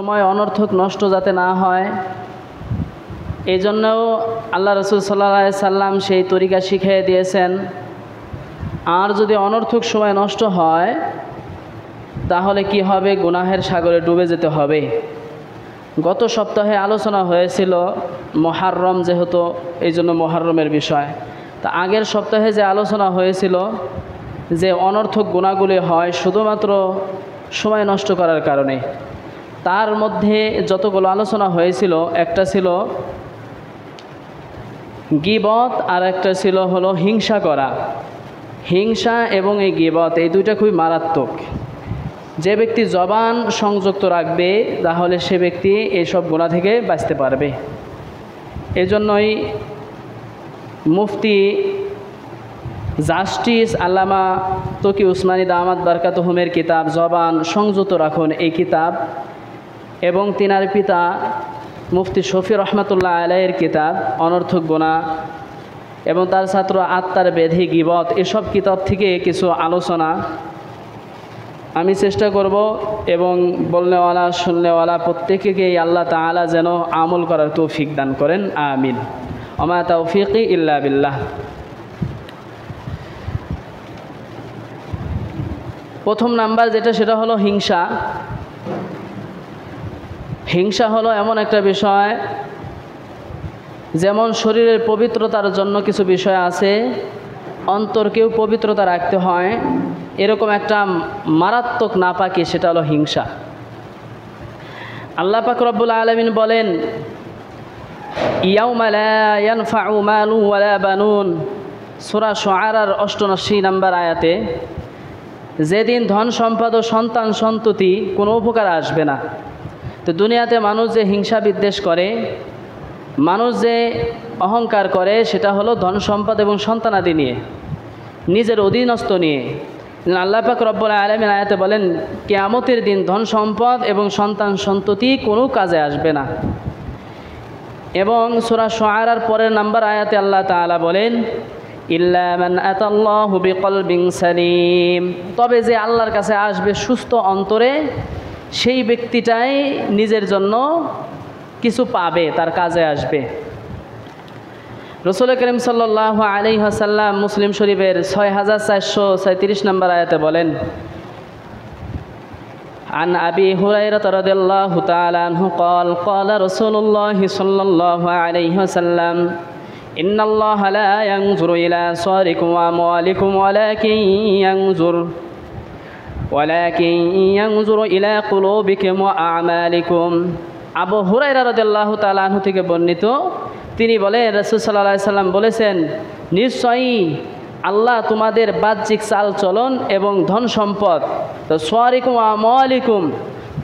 সময় অনর্থক নষ্ট যাতে না হয় এই জন্যও আল্লাহ রাসূল সাল্লাল্লাহু আলাইহি সাল্লাম সেই তরিকা শিখিয়ে দিয়েছেন। আর যদি অনর্থক সময় নষ্ট হয় তাহলে কি হবে? গুনাহের সাগরে ডুবে যেতে হবে। গত সপ্তাহে আলোচনা হয়েছিল মুহররম, যেহেতু এই জন্য মুহররমের বিষয়। তা আগের সপ্তাহে যে আলোচনা হয়েছিল যে অনর্থক গুনাহগুলি হয় শুধুমাত্র সময় নষ্ট করার কারণে, তার মধ্যে যতগুলো আলোচনা হয়েছিল একটা ছিল গীবত আর একটা ছিল হলো হিংসা করা। হিংসা এবং এই গীবত এই দুইটা খুবই মারাত্মক। যে ব্যক্তি জবান সংযুক্ত রাখবে তাহলে সে ব্যক্তি এইসব গুনাহ থেকে বাঁচতে পারবে। এজন্যই মুফতি জাস্টিস আল্লামা তকি উসমানী দামাত বারকাতুহুমের কিতাব জবান সংযত রাখুন এই কিতাব, এবং তিনার পিতা মুফতি শফি রহমাতুল্লাহ আলাইহির কিতাব অনর্থক গুনাহ, এবং তার ছাত্র আত্মার বেধি গীবত, এসব কিতাব থেকে কিছু আলোচনা আমি চেষ্টা করব, এবং বলনেওয়ালা শুননেওয়ালা প্রত্যেকেই আল্লাহ তাআলা যেন আমল করার তৌফিক দান করেন, আমিন। ওমা তাওফিকি ইল্লা বিল্লাহ। প্রথম নাম্বার যেটা, সেটা হলো হিংসা। হিংসা হলো এমন একটা বিষয়, যেমন শরীরের পবিত্রতার জন্য কিছু বিষয় আছে, অন্তরকেও পবিত্রতা রাখতে হয়, এরকম একটা মারাত্মক নাপাকি, সেটা হলো হিংসা। আল্লাহ পাক রব্বুল আলামিন বলেন, ইয়াউমা লা ইয়ানফাউ মালুন ওয়ালা বানুন, সূরা শুআরার ৮৮ নম্বর আয়াতে, যেদিন ধন সম্পদ ও সন্তান সন্ততি কোনো উপকার আসবে না। তো দুনিয়াতে মানুষ যে হিংসা বিদ্বেষ করে, মানুষ যে অহংকার করে, সেটা হলো ধন সম্পদ এবং সন্তানাদি নিয়ে, নিজের অধীনস্থ নিয়ে। আল্লাহ পাক রব্বুল আলামিন আয়াতে বলেন, কিয়ামতের দিন ধন সম্পদ এবং সন্তান সন্ততি কোনো কাজে আসবে না। এবং সূরা শুআরার পরের নাম্বার আয়াতে আল্লাহ তাআলা বলেন, ইল্লা মান আতাল্লাহু বিকলবিন সালিম, তবে যে আল্লাহর কাছে আসবে সুস্থ অন্তরে, সেই ব্যক্তিটাই নিজের জন্য কিছু পাবে, তার কাজে আসবে। রাসূল করিম সাল্লাল্লাহু আলাইহি ওয়াসাল্লাম মুসলিম শরীফের 6437 নম্বর আয়াতে বলেন, আন আবি হুরায়রা রাদিয়াল্লাহু তাআলা আনহু قال قال رسول الله صلى الله عليه وسلم إن الله لا ينظر إلى صوركم وأموالكم ولكن ينظر إلى قلوبكم وأعمالكم। আবু হুরায়রা রাদিয়াল্লাহু তাআলা আনহু থেকে বর্ণিত, তিনি বলেন, রাসূল সাল্লাল্লাহু আলাইহি সাল্লাম বলেছেন, নিশ্চয়ই আল্লাহ তোমাদের বাহ্যিক চাল চলন এবং ধন সম্পদ, তো সোয়ারিকুম আমওয়ালিকুম,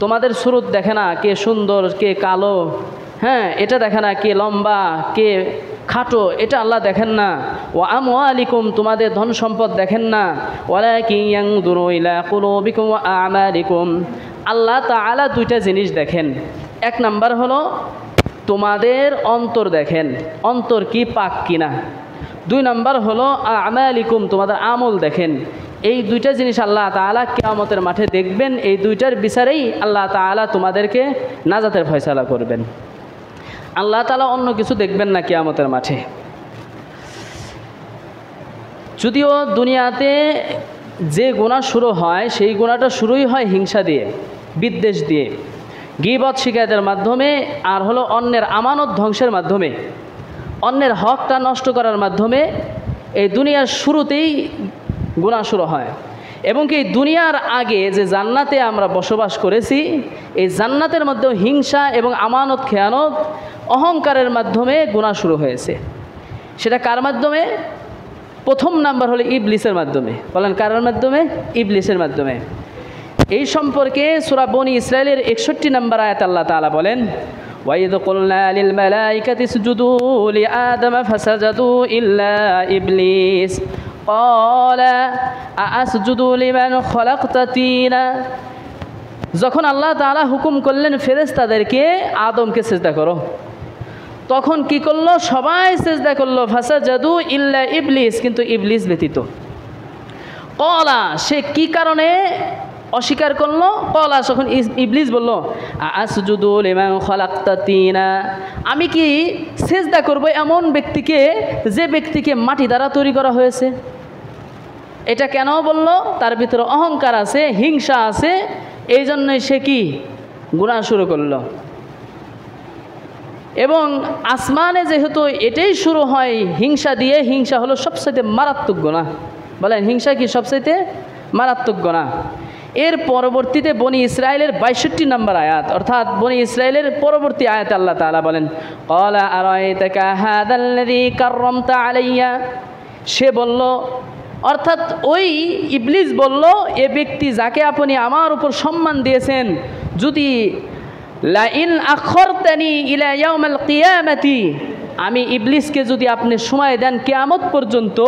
তোমাদের সুরত দেখে না, কে সুন্দর কে কালো, হ্যাঁ এটা দেখে না, কে লম্বা কে খাটো, এটা আল্লাহ দেখেন না। ও আমওয়ালিকুম, তোমাদের ধন সম্পদ দেখেন না। ওয়ালাকিন ইয়ানজুরু ইলা কুলুবিকুম ওয়া আমালিকুম, আল্লাহ তাআলা দুইটা জিনিস দেখেন। এক নাম্বার হলো তোমাদের অন্তর দেখেন, অন্তর কি পাক কিনা। দুই নাম্বার হলো আমালিকুম, তোমাদের আমল দেখেন। এই দুইটা জিনিস আল্লাহ তাআলা কিয়ামতের মাঠে দেখবেন। এই দুইটার বিচারেই আল্লাহ তাআলা তোমাদেরকে নাজাতের ফয়সালা করবেন। আল্লাহ তাআলা অন্য কিছু দেখবেন না কিয়ামতের মাঠে। যদিও দুনিয়াতে যে গুনাহ শুরু হয়, সেই গুনাহটা শুরুই হয় হিংসা দিয়ে, বিদ্বেষ দিয়ে, গীবত শিকায়তের মাধ্যমে, আর হলো অন্যের আমানত ধ্বংসের মাধ্যমে, অন্যের হকটা নষ্ট করার মাধ্যমে। এই দুনিয়ার শুরুতেই গুনাহ শুরু হয়। এবং কি দুনিয়ার আগে যে জান্নাতে আমরা বসবাস করেছি, এই জান্নাতের মধ্যেও হিংসা এবং আমানত খেয়ানত অহংকারের মাধ্যমে গুনাহ শুরু হয়েছে। সেটা কার মাধ্যমে? প্রথম নাম্বার হলো ইবলিসের মাধ্যমে। বলেন কার মাধ্যমে? ইবলিসের মাধ্যমে। এই সম্পর্কে সূরা বনী ইসরাঈলের 61 নম্বর আয়াত আল্লাহ তাআলা বলেন, ওয়াইদ কুলনা লিল মালাইকাতি ইসজুদু লিআদম ফাসাজাদু ইল্লা ইবলিস ক্বালা আ'আসজুদু লিমান খালাকতা তিনা। যখন আল্লাহ তাআলা হুকুম করলেন ফেরেশতাদেরকে আদমকে সিজদা করো, তখন কি করলো? সবাই সিজদা করলো, ফাসাজাদু ইল্লা ইবলিস, কিন্তু ইবলিস ব্যতীত। ক্বালা, সে কি কারণে অস্বীকার করলো। কলা, তখন ইবলিস বলল আসজুদু লিমান খালাকতা তিনা, আমি কি সেজদা করব এমন ব্যক্তিকে যে ব্যক্তিকে মাটি দ্বারা তৈরি করা হয়েছে। এটা কেন বলল? তার ভিতরে অহংকার আছে, হিংসা আছে, এই জন্যই সে কি গুনাহ শুরু করলো। এবং আসমানে যেহেতু এটাই শুরু হয় হিংসা দিয়ে, হিংসা হলো সবচাইতে মারাত্মক গুনাহ। বলেন হিংসা কি সবচাইতে মারাত্মক গুনাহ? এর পরবর্তীতে বনি ইসরায়েলের ৬২ নম্বর আয়াত, অর্থাৎ বনি ইসরায়েলের পরবর্তী আয়াতে আল্লাহ তাআলা বলেন ক্বালা আরাআইতাকা হাযাল্লাযী কাররামতা আলাইয়া, সে বলল, অর্থাৎ ওই ইবলিস বলল, এ ব্যক্তি যাকে আপনি আমার উপর সম্মান দিয়েছেন, যদি লাইন আখরতানি ইলা ইয়াউমিল কিয়ামাতি, আমি ইবলিসকে যদি আপনি সময় দেন কিয়ামত পর্যন্ত,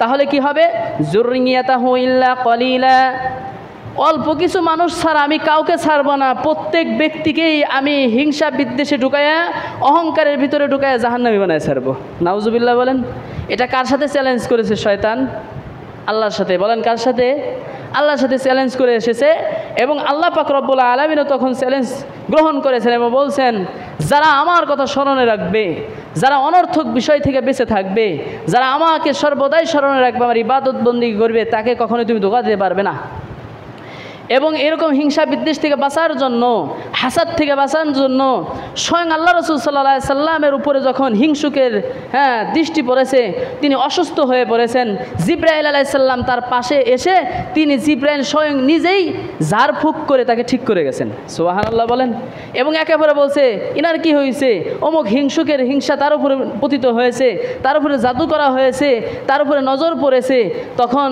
তাহলে কি হবে? যুররিয়াতাহু ইল্লা কলিলা, অল্প কিছু মানুষ ছাড়া আমি কাউকে ছাড়ব না, প্রত্যেক ব্যক্তিকেই আমি হিংসা বিদ্বেষে ঢুকায়া, অহংকারের ভিতরে ঢুকায়া জাহান্নামী বানায় ছাড়ব। নাউজুবিল্লাহ বলেন। এটা কার সাথে চ্যালেঞ্জ করেছে শয়তান? আল্লাহর সাথে। বলেন কার সাথে? আল্লাহর সাথে চ্যালেঞ্জ করে এসেছে। এবং আল্লাহ পাক রব্বুল আলামিনও তখন চ্যালেঞ্জ গ্রহণ করেছেন এবং বলছেন, যারা আমার কথা স্মরণে রাখবে, যারা অনর্থক বিষয় থেকে বেঁচে থাকবে, যারা আমাকে সর্বদাই স্মরণে রাখবে, আমার ইবাদত বন্দেগী করবে, তাকে কখনোই তুমি ধোঁকা দিতে পারবে না। এবং এরকম হিংসা বিদ্বেষ থেকে বাঁচার জন্য, হাসাদ থেকে বাঁচার জন্য স্বয়ং আল্লাহ রাসূল সাল্লাল্লাহু আলাইহি সাল্লামের উপরে যখন হিংসুকের দৃষ্টি পড়েছে, তিনি অসুস্থ হয়ে পড়েছেন, জিবরাইল আলাইহিস সালাম তার পাশে এসে তিনি জিবরাইল স্বয়ং নিজেই ঝাড়ফুঁক করে তাকে ঠিক করে গেছেন। সুবহানাল্লাহ বলেন। এবং একেবারে বলছে, ইনার কি হয়েছে? অমুক হিংসুকের হিংসা তার উপরে পতিত হয়েছে, তার উপরে জাদু করা হয়েছে, তার উপরে নজর পড়েছে। তখন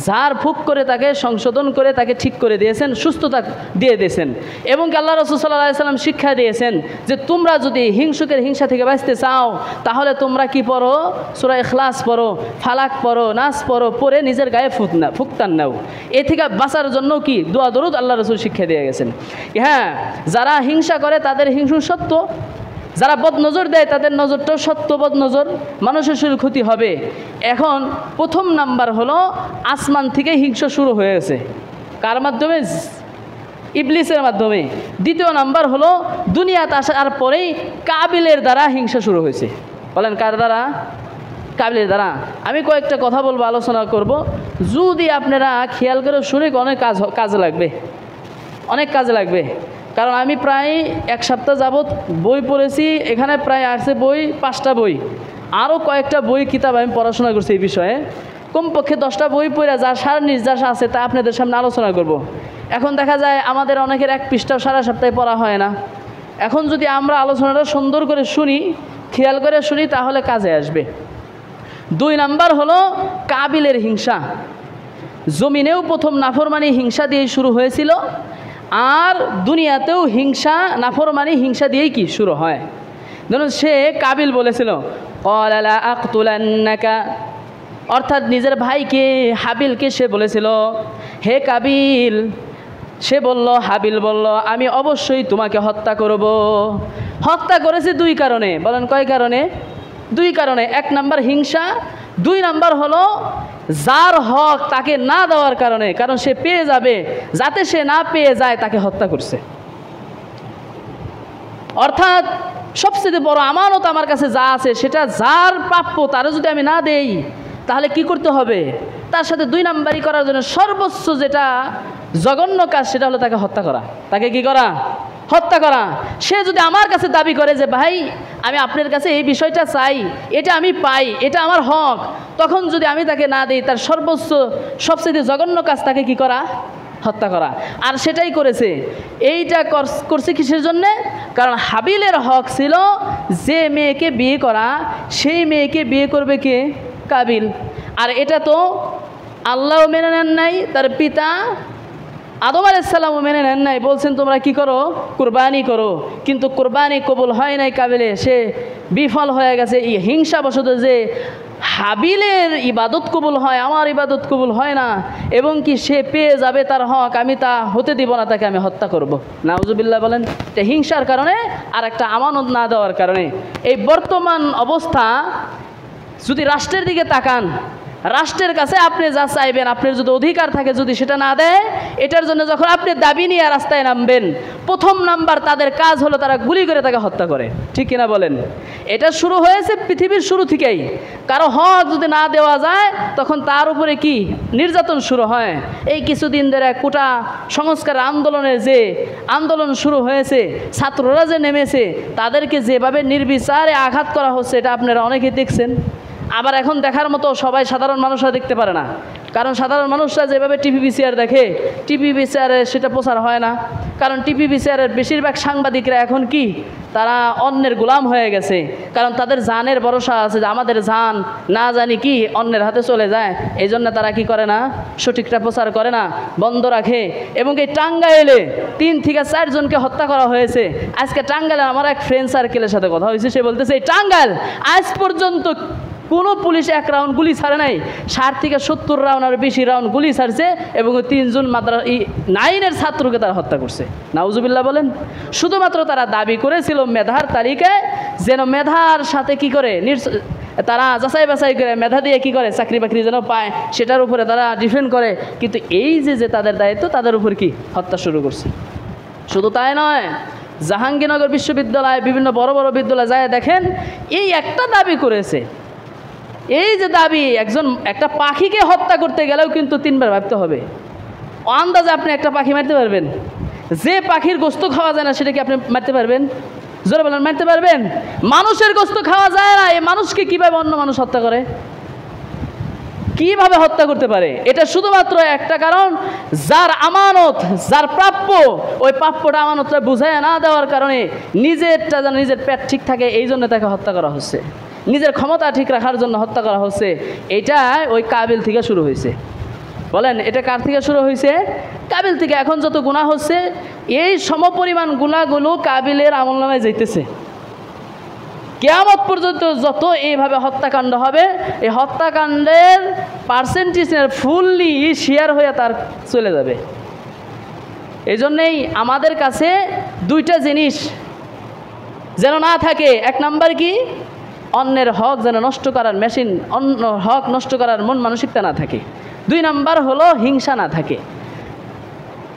ঝাড়ফুঁক করে তাকে সংশোধন করে তাকে ঠিক করে দিয়েছেন, সুস্থতা দিয়ে দিয়েছেন। এবং আল্লাহ রাসূল সাল্লাল্লাহু আলাইহি সাল্লাম শিক্ষা দিয়েছেন যে তোমরা যদি হিংসুকের হিংসা থেকে বাঁচতে চাও, তাহলে তোমরা কি পড়ো? সূরা ইখলাস পড়ো, ফালাক পড়ো, নাস পড়ো, পড়ে নিজের গায়ে ফুকতান নাও। এ থেকে বাঁচার জন্য কি দোয়া দরুদ আল্লাহ রাসূল শিক্ষা দিয়ে গেছেন। হ্যাঁ, যারা হিংসা করে তাদের হিংসু সত্য, যারা বদনজর দেয় তাদের নজরটাও সত্য বদনজর, মানুষের শরীর ক্ষতি হবে। এখন প্রথম নাম্বার হলো আসমান থেকে হিংসা শুরু হয়েছে। কার মাধ্যমে? ইবলিসের মাধ্যমে। দ্বিতীয় নাম্বার হলো দুনিয়াতে আসার পরেই কাবিলের দ্বারা হিংসা শুরু হয়েছে। বলেন কার দ্বারা? কাবিলের দ্বারা। আমি কয়েকটা কথা বলবো, আলোচনা করব, যদি আপনারা খেয়াল করে শুনে অনেক কাজে লাগবে, অনেক কাজে লাগবে। কারণ আমি প্রায় এক সপ্তাহ যাবৎ বই পড়েছি, এখানে প্রায় আসছে বই 5টা বই, আরও কয়েকটা বই কিতাব আমি পড়াশোনা করছি এই বিষয়ে। কমপক্ষে 10টা বই পড়ে যার সার নির্যাস আছে তা আপনাদের সামনে আলোচনা করব। এখন দেখা যায় আমাদের অনেকের এক পৃষ্ঠাও সারা সপ্তাহে পড়া হয় না। এখন যদি আমরা আলোচনাটা সুন্দর করে শুনি, খেয়াল করে শুনি, তাহলে কাজে আসবে। 2 নাম্বার হলো কাবিলের হিংসা। জমিনেও প্রথম নাফরমানি হিংসা দিয়েই শুরু হয়েছিল, আর দুনিয়াতেও হিংসা, নাফরমানি হিংসা দিয়েই কি শুরু হয়। ধরুন সে কাবিল বলেছিল ক্বালা লা আকতুলান্নাকা, অর্থাৎ নিজের ভাইকে হাবিলকে সে বলেছিল, হে কাবিল, সে বলল, হাবিল বলল, আমি অবশ্যই তোমাকে হত্যা করব। হত্যা করেছে 2 কারণে। বলেন কয় কারণে? 2 কারণে। 1 নাম্বার হিংসা, 2 নাম্বার হলো যার হক তাকে না দেওয়ার কারণে, কারণ সে পেয়ে যাবে, যাতে সে না পেয়ে যায় তাকে হত্যা করছে। অর্থাৎ সবচেয়ে বড় আমানত আমার কাছে যা আছে সেটা যার প্রাপ্য, তারও যদি আমি না দেই, তাহলে কি করতে হবে? তার সাথে 2 নাম্বারই করার জন্য সর্বোচ্চ যেটা জঘন্য কাজ, সেটা হলো তাকে হত্যা করা। তাকে কি করা? হত্যা করা। সে যদি আমার কাছে দাবি করে যে ভাই আমি আপনার কাছে এই বিষয়টা চাই, এটা আমি পাই, এটা আমার হক, তখন যদি আমি তাকে না দিই, তার সর্বোচ্চ সবচেয়ে জঘন্য কাজ তাকে কি করা? হত্যা করা। আর সেটাই করেছে। এইটা করছে কিসের জন্যে? কারণ হাবিলের হক ছিল যে মেয়েকে বিয়ে করা, সেই মেয়েকে বিয়ে করবে কে? কাবিল। আর এটা তো আল্লাহও মেনে নেন নাই, তার পিতা আদম আলাইহিস সালামও মেনে নেন নাই। বলছেন তোমরা কি করো? কুরবানি করো। কিন্তু কুরবানি কবুল হয় নাই কাবিলে, সে বিফল হয়ে গেছে। এই হিংসাবশত যে হাবিলের ইবাদত কবুল হয়, আমার ইবাদত কবুল হয় না, এবং কি সে পেয়ে যাবে তার হক, আমি তা হতে দিব না, তাকে আমি হত্যা করব। নাউজুবিল্লাহ বলেন। এটা হিংসার কারণে, আর একটা আমানত না দেওয়ার কারণে। এই বর্তমান অবস্থা যদি রাষ্ট্রের দিকে তাকান, রাষ্ট্রের কাছে আপনি যা চাইবেন, আপনার যদি অধিকার থাকে, যদি সেটা না দেয়, এটার জন্য যখন আপনি দাবি নিয়ে রাস্তায় নামবেন, প্রথম নাম্বার তাদের কাজ হলো তারা গুলি করে তাকে হত্যা করে। ঠিক কিনা বলেন? এটা শুরু হয়েছে পৃথিবীর শুরু থেকেই। কারো হক যদি না দেওয়া যায় তখন তার উপরে কি নির্যাতন শুরু হয়। এই কিছুদিন ধরে কোটা সংস্কার আন্দোলনের যে আন্দোলন শুরু হয়েছে, ছাত্ররা যে নেমেছে, তাদেরকে যেভাবে নির্বিচারে আঘাত করা হচ্ছে এটা আপনারা অনেকেই দেখছেন। আবার এখন দেখার মতো সবাই সাধারণ মানুষরা দেখতে পারে না, কারণ সাধারণ মানুষরা যেভাবে টিভি ভিসিআর দেখে, টিভি ভিসিআরে সেটা প্রচার হয় না। কারণ টিভি ভিসিআরের বেশিরভাগ সাংবাদিকরা এখন কি, তারা অন্যের গোলাম হয়ে গেছে। কারণ তাদের জানের ভরসা আছে যে আমাদের জান না জানি কি অন্যের হাতে চলে যায়, এই জন্য তারা কি করে না, সঠিকটা প্রচার করে না, বন্ধ রাখে। এবং এই টাঙ্গাইলে 3 থেকে 4 জনকে হত্যা করা হয়েছে। আজকে টাঙ্গাইলে আমার এক ফ্রেন্ড সার্কেলের সাথে কথা হয়েছে, সে বলতেছে এই টাঙ্গাইল আজ পর্যন্ত কোনো পুলিশ 1 রাউন্ড গুলি ছাড়ে নাই, 60 থেকে 70 রাউন্ড আর বেশি রাউন্ড গুলি ছাড়ছে, এবং 3 জন নাইনের ছাত্রকে তারা হত্যা করছে। নাউজুবিল্লাহ বলেন। শুধুমাত্র তারা দাবি করেছিল মেধার তালিকায় যেন মেধার সাথে কি করে তারা যাচাই বাছাই করে মেধা দিয়ে কি করে চাকরি বাকরি যেন পায়, সেটার উপরে তারা ডিফেন্ড করে। কিন্তু এই যে তাদের দায়িত্ব, তাদের উপর কি হত্যা শুরু করছে। শুধু তাই নয়, জাহাঙ্গীরনগর বিশ্ববিদ্যালয়, বিভিন্ন বড় বড় বিদ্যালয়ে যায় দেখেন, এই একটা দাবি করেছে। এই যে দাবি, একটা পাখিকে হত্যা করতে গেলেও কিন্তু 3 বার ভাবতে হবে। আন্দাজে আপনি একটা পাখি মারতে পারবেন? যে পাখির গোস্ত খাওয়া যায় না সেটা কি আপনি মারতে পারবেন? জোরে বলেন, মারতে পারবেন? মানুষের গোস্ত খাওয়া যায় না, এই মানুষকে কিভাবে অন্য মানুষ হত্যা করে, কিভাবে হত্যা করতে পারে? এটা শুধুমাত্র একটা কারণ, যার আমানত, যার প্রাপ্য, ওই প্রাপ্যটা আমানতটা বুঝায় না দেওয়ার কারণে নিজেরটা যেন নিজের পেট ঠিক থাকে, এই জন্য তাকে হত্যা করা হচ্ছে। নিজের ক্ষমতা ঠিক রাখার জন্য হত্যা করা হচ্ছে। এটা ওই কাবিল থেকে শুরু হয়েছে। বলেন, এটা কার থেকে শুরু হয়েছে? কাবিল থেকে। এখন যত গুনাহ হচ্ছে, এই সমপরিমাণ গুনাহগুলো কাবিলের আমলনামায় যাইতেছে। কিয়ামত পর্যন্ত যত এইভাবে হত্যাকাণ্ড হবে, এই হত্যাকাণ্ডের পার্সেন্টেজের ফুললি শেয়ার হয়ে তার চলে যাবে। এই জন্যেই আমাদের কাছে 2টা জিনিস যেন না থাকে। 1 নাম্বার কি, অন্যের হক যেন নষ্ট করার মেশিন, অন্য হক নষ্ট করার মন মানসিকতা না থাকে। 2 নাম্বার হলো হিংসা না থাকে।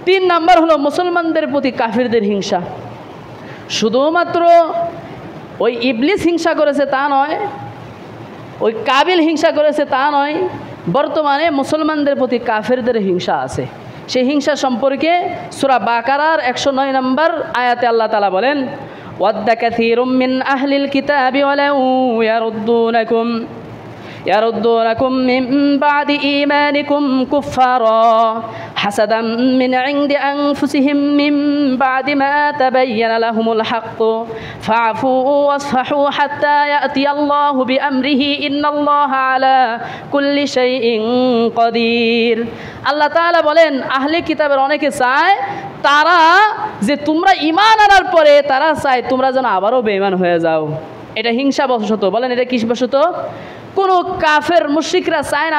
3 নাম্বার হলো মুসলমানদের প্রতি কাফিরদের হিংসা। শুধুমাত্র ওই ইবলিস হিংসা করেছে তা নয়, ওই কাবিল হিংসা করেছে তা নয়, বর্তমানে মুসলমানদের প্রতি কাফিরদের হিংসা আছে। সেই হিংসা সম্পর্কে সূরা বাকারার 109 নম্বর আয়াতে আল্লাহ তাআলা বলেন, ওয়াদ্দা কাসীরুম মিন আহলিল কিতাবি ওয়ালাউ ইয়ারুদ্দুনাকুম মিন বাদি ঈমানিকুম কুফারা হাসাদাম মিন ইনদি আনফুসিহিম মিন বাদি মা তাবাyyana লাহুমুল হক ফাআফু ওয়াসফাহু হাত্তা ইয়াতিয়াল্লাহু বিআমরিহি ইন্নাল্লাহা আলা কুল্লি শাইইন কাদির। আল্লাহ তাআলা বলেন, আহলে কিতাবের অনেকে চায় তারা যে তোমরা ঈমান আনার পরে তারা চায় তোমরা যেন আবারও বেঈমান হয়ে যাও। এটা হিংসা বশত। বলেন, এটা কিস বশত? কোনো কাফের মুশরিকরা চায় না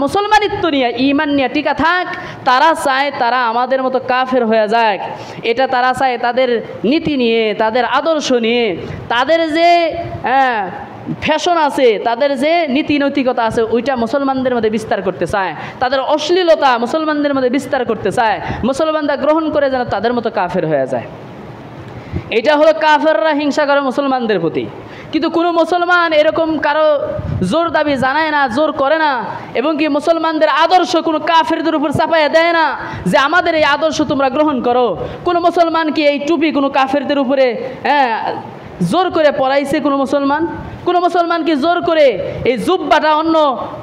মুসলমানিত্ব নিয়ে, ঈমান নিয়ে টিকা থাক। তারা চায় তারা আমাদের মতো কাফের হয়ে যাক। এটা তারা চায় তাদের নীতি নিয়ে, তাদের আদর্শ নিয়ে, তাদের যে ফ্যাশন আছে, তাদের যে নীতি নৈতিকতা আছে, ওইটা মুসলমানদের মধ্যে বিস্তার করতে চায়। তাদের অশ্লীলতা মুসলমানদের মধ্যে বিস্তার করতে চায়। মুসলমানরা গ্রহণ করে যেন তাদের মতো কাফের হয়ে যায়। এটা হলো কাফেররা হিংসা করে মুসলমানদের প্রতি। কিন্তু কোনো মুসলমান এরকম কারো জোর দাবি জানায় না, জোর করে না, এবং কি মুসলমানদের আদর্শ কোনো কাফেরদের উপর চাপাইয়া দেয় না যে আমাদের এই আদর্শ তোমরা গ্রহণ করো। কোনো মুসলমান কি এই টুপি কোনো কাফেরদের উপরে জোর করে পরাইছে? কোনো মুসলমান কি জোর করে এই জুব্বাটা অন্য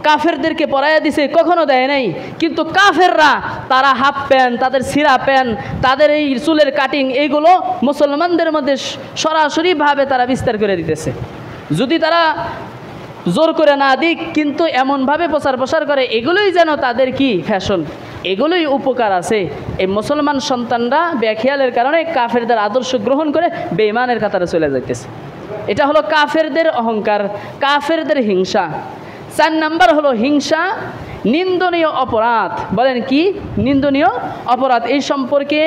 কাফেরদেরকে পরাইয়া দিছে? কখনো দেয় নাই। কিন্তু কাফেররা তারা হাফ প্যান্ট, তাদের সিরা প্যান্ট, তাদের এই চুলের কাটিং, এইগুলো মুসলমানদের মধ্যে সরাসরিভাবে তারা বিস্তার করে দিতেছে। যদি তারা জোর করে না দিক, কিন্তু এমনভাবে প্রচার করে এগুলোই যেন তাদের কি ফ্যাশন, এগুলোই উপকার আছে। এই মুসলমান সন্তানরা বেখেয়ালের কারণে কাফেরদের আদর্শ গ্রহণ করে বেঈমানের কাতারে চলে যাইতেছে। এটা হলো কাফেরদের অহংকার, কাফেরদের হিংসা। 4 নাম্বার হলো হিংসা নিন্দনীয় অপরাধ। বলেন, কি নিন্দনীয় অপরাধ? এই সম্পর্কে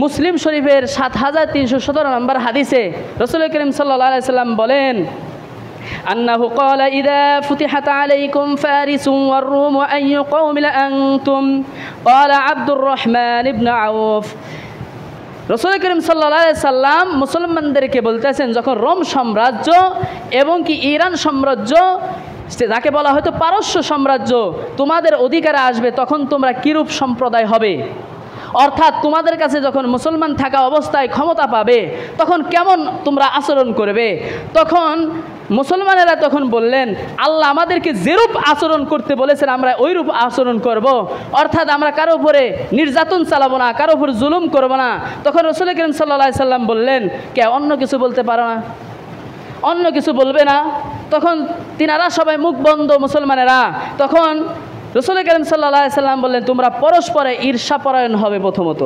মুসলিম শরীফের 7317 নম্বর হাদিসে রাসূল করিম সাল্লাল্লাহু আলাইহি সাল্লাম বলেন, আন্নাহু ক্বালা ইযা ফুতিহাত আলাইকুম ফারিস ওয়ার রুম আইয়ু কওমিন আনতুম ক্বালা আব্দুর রহমান ইবনে আউফ। রাসূল করিম সাল্লাল্লাহু আলাইহি সাল্লাম মুসলমানদেরকে বলতেছেন, যখন রোম সাম্রাজ্য এবং কি ইরান সাম্রাজ্য, যাকে বলা হয়তো পারস্য সাম্রাজ্য, তোমাদের অধিকারে আসবে, তখন তোমরা কিরূপ সম্প্রদায় হবে, অর্থাৎ তোমাদের কাছে যখন মুসলমান থাকা অবস্থায় ক্ষমতা পাবে তখন কেমন তোমরা আচরণ করবে। তখন মুসলমানেরা তখন বললেন, আল্লাহ আমাদেরকে যেরূপ আচরণ করতে বলেছেন আমরা ওইরূপ আচরণ করব, অর্থাৎ আমরা কারো উপরে নির্যাতন চালাবো না, কারো উপর জুলুম করব না। তখন রাসূল করিম সাল্লাল্লাহু আলাইহি সাল্লাম বললেন, কে অন্য কিছু বলতে পারো না, অন্য কিছু বলবে না? তখন তিনারা সবাই মুখ বন্ধ মুসলমানেরা। তখন রাসূল করিম সাল্লাল্লাহু আলাইহি সাল্লাম বললেন, তোমরা পরস্পরে ঈর্ষাপরায়ণ হবে প্রথমত,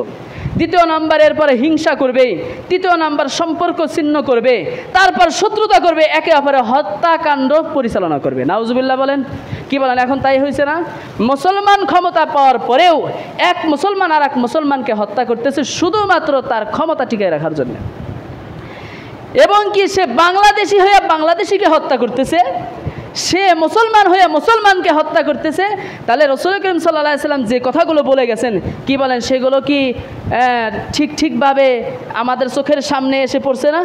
দ্বিতীয় নাম্বার এরপরে হিংসা করবে, তৃতীয় নাম্বার সম্পর্ক ছিন্ন করবে, তারপর শত্রুতা করবে, একে অপরের হত্যাকাণ্ড পরিচালনা করবে। নাউজুবিল্লাহ বলেন, কি বলেন? এখন তাই হয়েছে না? মুসলমান ক্ষমতা পাওয়ার পরেও এক মুসলমান আর এক মুসলমানকে হত্যা করতেছে শুধুমাত্র তার ক্ষমতা টিকিয়ে রাখার জন্য, এবং কি সে বাংলাদেশি হয়ে বাংলাদেশিকে হত্যা করতেছে, সে মুসলমান হয়ে মুসলমানকে হত্যা করতেছে। তাহলে রাসূল করিম সাল্লাল্লাহু আলাইহি সাল্লাম যে কথাগুলো বলে গেছেন, কি বলেন, সেগুলো কি ঠিকভাবে আমাদের চোখের সামনে এসে পড়ছে না?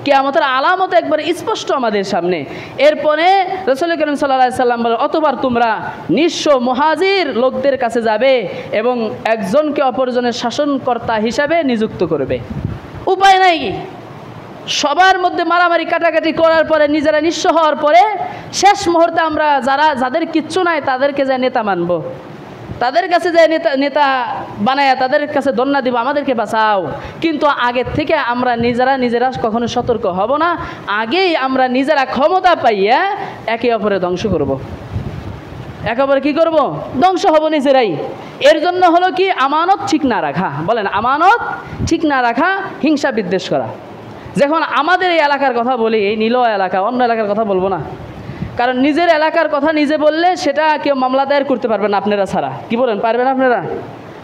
কিয়ামতের আলামত একবার স্পষ্ট আমাদের সামনে। এরপরে রাসূল করিম সাল্লাল্লাহু আলাইহি সাল্লাম বলেন, অতঃপর তোমরা নিঃস্ব মুহাজির লোকদের কাছে যাবে এবং একজনকে অপরজনের শাসনকর্তা হিসাবে নিযুক্ত করবে। উপায় নাই, সবার মধ্যে মারামারি কাটাকাটি করার পরে নিজেরা নিঃস্ব হওয়ার পরে শেষ মুহূর্তে আমরা যাদের কিচ্ছু নাই তাদেরকে যে নেতা মানব, তাদের কাছে যে নেতা বানায় তাদের কাছে ধন্যা দিব, আমাদেরকে বাঁচাও। কিন্তু আগের থেকে আমরা নিজেরা কখনো সতর্ক হব না, আগেই আমরা নিজেরা ক্ষমতা পাইয়া একে অপরে ধ্বংস করব। একেবারে কি করব? ধ্বংস হব নিজেরাই। এর জন্য হলো কি, আমানত ঠিক না রাখা। বলেন, আমানত ঠিক না রাখা, হিংসা বিদ্বেষ করা। যখন আমাদের এই এলাকার কথা বলি, এই নীল এলাকা, অন্য এলাকার কথা বলবো না, কারণ নিজের এলাকার কথা নিজে বললে সেটা কেউ মামলা দায়ের করতে পারবে না আপনারা ছাড়া। কি বলেন, পারবেন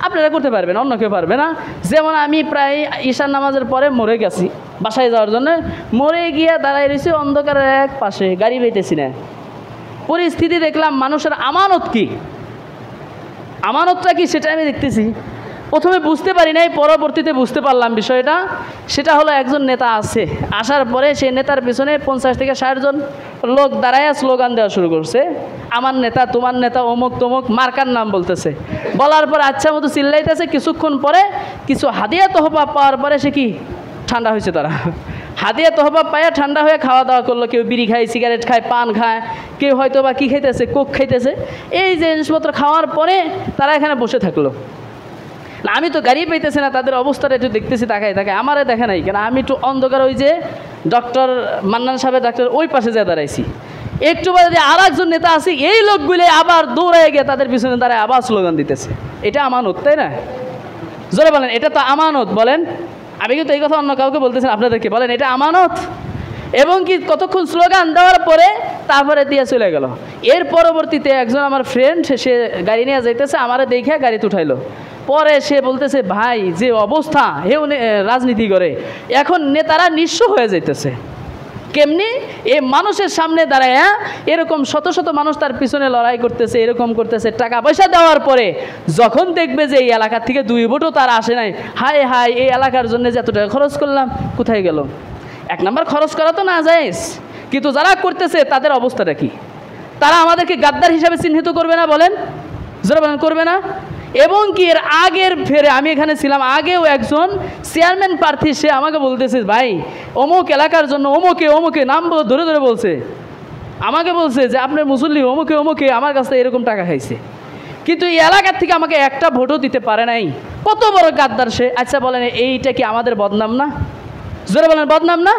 আপনারা করতে পারবেন, অন্য কেউ পারবে না। যেমন আমি প্রায় ঈশার নামাজের পরে মরে গেছি বাসায় যাওয়ার জন্য, মরে গিয়ে দাঁড়াই রয়েছি অন্ধকারের এক পাশে, গাড়ি পাইতেছি না। পরিস্থিতি দেখলাম মানুষের আমানত কি, আমানতটা কি সেটা আমি দেখতেছি। প্রথমে বুঝতে পারি নাই, পরবর্তীতে বুঝতে পারলাম বিষয়টা। সেটা হলো একজন নেতা আছে, আসার পরে সেই নেতার পিছনে 50 থেকে 60 জন লোক দাঁড়ায় স্লোগান দেওয়া শুরু করছে, আমার নেতা, তোমার নেতা, অমুক তমুক, মার্কার নাম বলতেছে। বলার পর আচ্ছা মতো চিল্লাইতেছে। কিছুক্ষণ পরে কিছু হাদিয়া তহবা পাওয়ার পরে সে কি ঠান্ডা হয়েছে, তারা হাদিয়া তহবা পায়া ঠান্ডা হয়ে খাওয়া দাওয়া করলো। কেউ বিড়ি খায়, সিগারেট খায়, পান খায়, কেউ হয়তো বা কী খাইতেছে, কোক খাইতেছে। এই যে জিনিসপত্র খাওয়ার পরে তারা এখানে বসে থাকলো। আমি তো গাড়ি পাইতেছি না, তাদের অবস্থাটা একটু দেখতেছি, তাকায় আমারে দেখে নাই কেন, আমি একটু অন্ধকার ওই যে ডক্টর মান্নান সাহেবের ডাক্তার ওই পাশে যা দাঁড়াইছি। একটু বাদে আর একজন নেতা আছে, এই লোকগুলো আবার দৌড়ায় গিয়ে তাদের পিছনে দাঁড়ায় আবার স্লোগান দিতেছে। এটা আমানত, তাই না? জোরে বলেন, এটা তো আমানত। বলেন, আমি কিন্তু এই কথা অন্য কাউকে বলতেছেন, আপনাদেরকে বলেন, এটা আমানত। এবং কি কতক্ষণ স্লোগান দেওয়ার পরে তারপরে দিয়ে চলে গেল। এর পরবর্তীতে একজন আমার ফ্রেন্ড, সে গাড়ি নিয়ে যাইতেছে, আমারে দেখে গাড়িতে উঠাইলো। পরে সে বলতেছে, ভাই যে অবস্থা, হেউ রাজনীতি করে, এখন নেতারা নিঃস্ব হয়ে যাইতেছে। কেমনি? এই মানুষের সামনে দাঁড়ায় এরকম শত শত মানুষ তার পিছনে লড়াই করতেছে, এরকম করতেছে। টাকা পয়সা দেওয়ার পরে যখন দেখবে যে এই এলাকা থেকে 2 ভোটও তার আসে নাই, হায় হায় এই এলাকার জন্য যে এত টাকা খরচ করলাম কোথায় গেল? 1 নাম্বার খরচ করা তো না যায়জ, কিন্তু যারা করতেছে তাদের অবস্থাটা কি? তারা আমাদেরকে গাদ্দার হিসাবে চিহ্নিত করবে না? বলেন, যারা বলেন করবে না? এবং কি এর আগের ফেরে আমি এখানে ছিলাম, আগেও একজন চেয়ারম্যান প্রার্থী, সে আমাকে বলতেছে, ভাই অমুক এলাকার জন্য অমুকে নাম ধরে ধরে বলছে, আমাকে বলছে যে আপনার মুসল্লি অমুকে আমার কাছে এরকম টাকা খাইছে, কিন্তু এই এলাকার থেকে আমাকে একটা ভোটও দিতে পারে নাই। কত বড় গাদ্দার সে! আচ্ছা বলেন, এইটা কি আমাদের বদনাম না? জোরে বলেন, বদনাম না?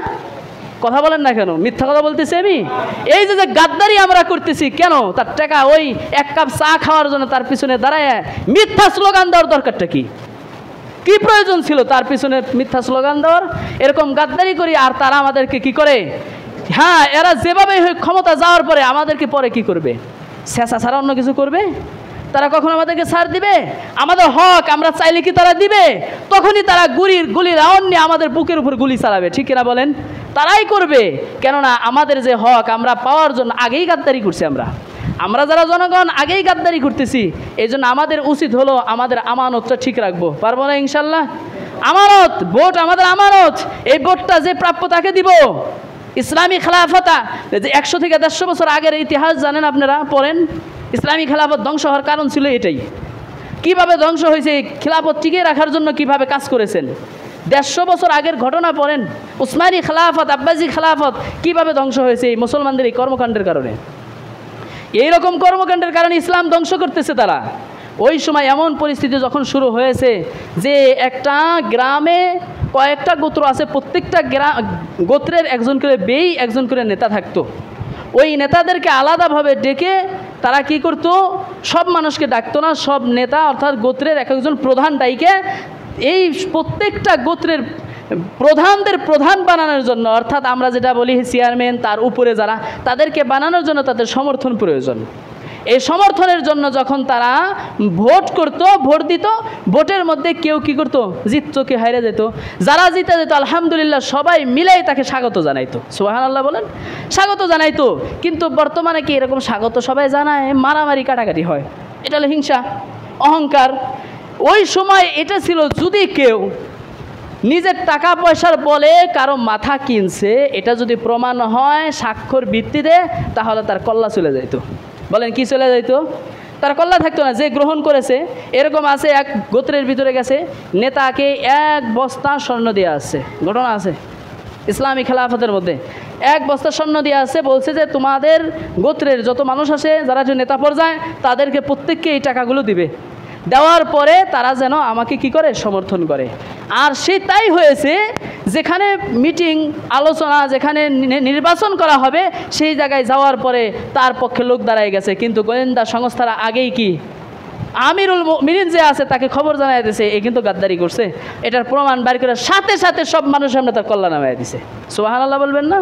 কথা বলেন না কেন? মিথ্যা কথা বলতেছি আমি? এই যে গাদ্দারি আমরা করতেছি কেন? তার টাকা ওই 1 কাপ চা খাওয়ার জন্য তার পিছনে দাঁড়ায় মিথ্যা স্লোগান দেওয়ার দরকারটা কি? কি প্রয়োজন ছিল তার পিছনে মিথ্যা স্লোগান দেওয়ার? এরকম গাদ্দারি করি, আর তারা আমাদেরকে কি করে? হ্যাঁ, এরা যেভাবে ক্ষমতা যাওয়ার পরে আমাদেরকে পরে কি করবে? শেষা ছাড়া অন্য কিছু করবে? তারা কখন আমাদেরকে ছাড় দিবে? আমাদের হক আমরা চাইলে কি তারা দিবে? তখনই তারা গুলির রাউন্ড নিয়ে আমাদের বুকের উপর গুলি চালাবে, ঠিক কিনা বলেন? তারাই করবে, কেননা আমাদের যে হক আমরা পাওয়ার জন্য আগেই গাদ্দারি করছি। আমরা যারা জনগণ আগেই গাদ্দারি করতেছি। এই জন্য আমাদের উচিত হলো আমাদের আমানতটা ঠিক রাখবো। পারবো না ইনশাল্লাহ? আমানত, ভোট আমাদের আমানত। এই ভোটটা যে প্রাপ্য তাকে দিব। ইসলামী খেলাফতা, যে 100 থেকে 150 বছর আগের ইতিহাস জানেন আপনারা, পড়েন। ইসলামী খেলাফত ধ্বংস হওয়ার কারণ ছিল এটাই। কিভাবে ধ্বংস হয়েছে, খেলাফত টিকিয়ে রাখার জন্য কিভাবে কাজ করেছেন। 150 বছর আগের ঘটনা পড়েন। উসমানী খেলাফত, আব্বাসী খেলাফত কিভাবে ধ্বংস হয়েছে এই মুসলমানদের এই কর্মকাণ্ডের কারণে। এইরকম কর্মকাণ্ডের কারণে ইসলাম ধ্বংস করতেছে তারা। ওই সময় এমন পরিস্থিতি যখন শুরু হয়েছে যে একটা গ্রামে কয়েকটা গোত্র আছে, প্রত্যেকটা গোত্রের একজন করে একজন করে নেতা থাকতো। ওই নেতাদেরকে আলাদাভাবে ডেকে তারা কি করত, সব মানুষকে ডাকতো না, সব নেতা অর্থাৎ গোত্রের এক একজন প্রধান ডাইকে এই প্রত্যেকটা গোত্রের প্রধানদের প্রধান বানানোর জন্য, অর্থাৎ আমরা যেটা বলি চেয়ারম্যান, তার উপরে যারা, তাদেরকে বানানোর জন্য তাদের সমর্থন প্রয়োজন। এই সমর্থনের জন্য যখন তারা ভোট করত, ভোট দিত, ভোটের মধ্যে কেউ কি করত, জিতত, কে হারিয়ে যেত। যারা জিতে যেত আলহামদুলিল্লাহ সবাই মিলেই তাকে স্বাগত জানাইতো। সুবহানাল্লাহ বলেন, স্বাগত জানাইতো। কিন্তু বর্তমানে কি এরকম স্বাগত সবাই জানায়? মারামারি কাটাকাটি হয়। এটা হলো হিংসা, অহংকার। ওই সময় এটা ছিল, যদি কেউ নিজের টাকা পয়সার বলে কারো মাথা কিনছে, এটা যদি প্রমাণ হয় স্বাক্ষর ভিত্তিতে, তাহলে তার কল্লা চলে যাইতো। বলেন কি চলে যাইতো? তার কল্লা থাকতো না। যে গ্রহণ করেছে, এরকম আছে, এক গোত্রের ভিতরে গেছে, নেতাকে 1 বস্তা স্বর্ণ দিয়ে আসছে, ঘটনা আছে ইসলামী খেলাফতের মধ্যে। 1 বস্তা স্বর্ণ দিয়ে আসছে, বলছে যে তোমাদের গোত্রের যত মানুষ আছে, যারা যে নেতা পর্যায়ে, তাদেরকে প্রত্যেককে এই টাকাগুলো দিবে। দেওয়ার পরে তারা যেন আমাকে কি করে, সমর্থন করে। আর সে তাই হয়েছে, যেখানে মিটিং আলোচনা, যেখানে নির্বাচন করা হবে, সেই জায়গায় যাওয়ার পরে তার পক্ষে লোক দাঁড়ায় গেছে। কিন্তু গোয়েন্দা সংস্থারা আগেই কি আমিরুল মুমিনিন যে আছে তাকে খবর জানাই দিয়েছে, এ কিন্তু গাদ্দারি করছে। এটার প্রমাণ বাড়ি করে সাথে সাথে সব মানুষের সামনে তার কল্যাণ নামায় দিছে। সুবহানাল্লাহ বলবেন না?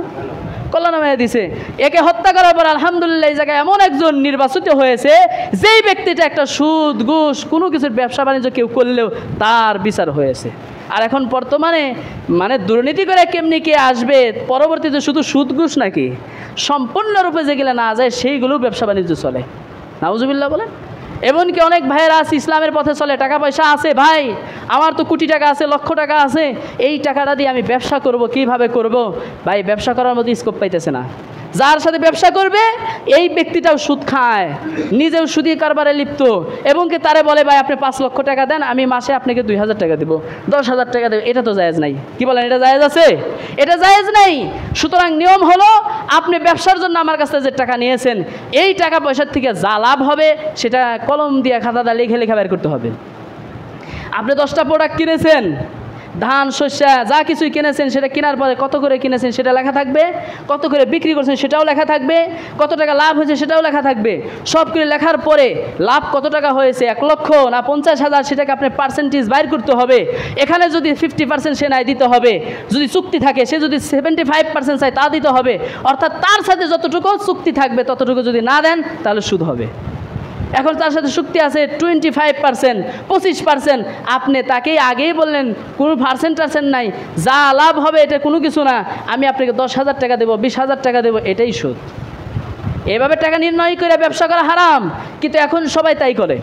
কল্যাণ নামায় দিছে। একে হত্যা করার পর আলহামদুলিল্লাহ এই জায়গায় এমন একজন নির্বাচিত হয়েছে, যেই ব্যক্তিটা একটা সুদ ঘুষ কোনো কিছুর ব্যবসা বাণিজ্য কেউ করলেও তার বিচার হয়েছে। আর এখন বর্তমানে মানে দুর্নীতি করে কেমনি কে আসবে, পরবর্তীতে শুধু সুদ ঘুষ নাকি, সম্পূর্ণরূপে যেগুলো না যায় সেইগুলো ব্যবসা বাণিজ্য চলে। নাউজুবিল্লাহ বলেন। এমনকি অনেক ভাইয়েরা আছে ইসলামের পথে চলে, টাকা পয়সা আছে, ভাই আমার তো কোটি টাকা আছে, লক্ষ টাকা আছে, এই টাকাটা দিয়ে আমি ব্যবসা করব, কিভাবে করব? ভাই ব্যবসা করার মতো স্কোপ পাইতেছে না। যার সাথে ব্যবসা করবে এই ব্যক্তিটাও সুদ খায়, নিজেও সুদী কারবারে লিপ্ত, এবং কি তারে বলে ভাই আপনি 5 লক্ষ টাকা দেন, আমি মাসে আপনাকে 2000 টাকা দেবো, 10,000 টাকা দেবো। এটা তো জায়েজ নাই। কি বলেন, এটা জায়েজ আছে? এটা জায়েজ নাই। সুতরাং নিয়ম হলো, আপনি ব্যবসার জন্য আমার কাছ থেকে যে টাকা নিয়েছেন, এই টাকা পয়সার থেকে যা লাভ হবে সেটা কলম দিয়ে খাতাটা লিখে লিখে বের করতে হবে। আপনি 10টা প্রোডাক্ট কিনেছেন, ধান শস্য যা কিছুই কিনেছেন, সেটা কেনার পরে কত করে কিনেছেন সেটা লেখা থাকবে, কত করে বিক্রি করছেন সেটাও লেখা থাকবে, কত টাকা লাভ হয়েছে সেটাও লেখা থাকবে। সব কিছু লেখার পরে লাভ কত টাকা হয়েছে, 1 লক্ষ না 50,000, সেটাকে আপনি পার্সেন্টেজ বাইর করতে হবে। এখানে যদি 50% সে নাই দিতে হবে, যদি চুক্তি থাকে সে যদি 75% চায় তা দিতে হবে। অর্থাৎ তার সাথে যতটুকু চুক্তি থাকবে ততটুকু যদি না দেন তাহলে সুদ হবে। এখন তার সাথে চুক্তি আছে 25%, 25%, আপনি তাকে আগেই বললেন কোনো পার্সেন্ট নাই, যা লাভ হবে এটা কোনো কিছু না, আমি আপনাকে 10,000 টাকা দেবো, 20,000 টাকা দেবো, এটাই সুদ। এভাবে টাকা নির্ণয় করে ব্যবসা করা হারাম, কিন্তু এখন সবাই তাই করে।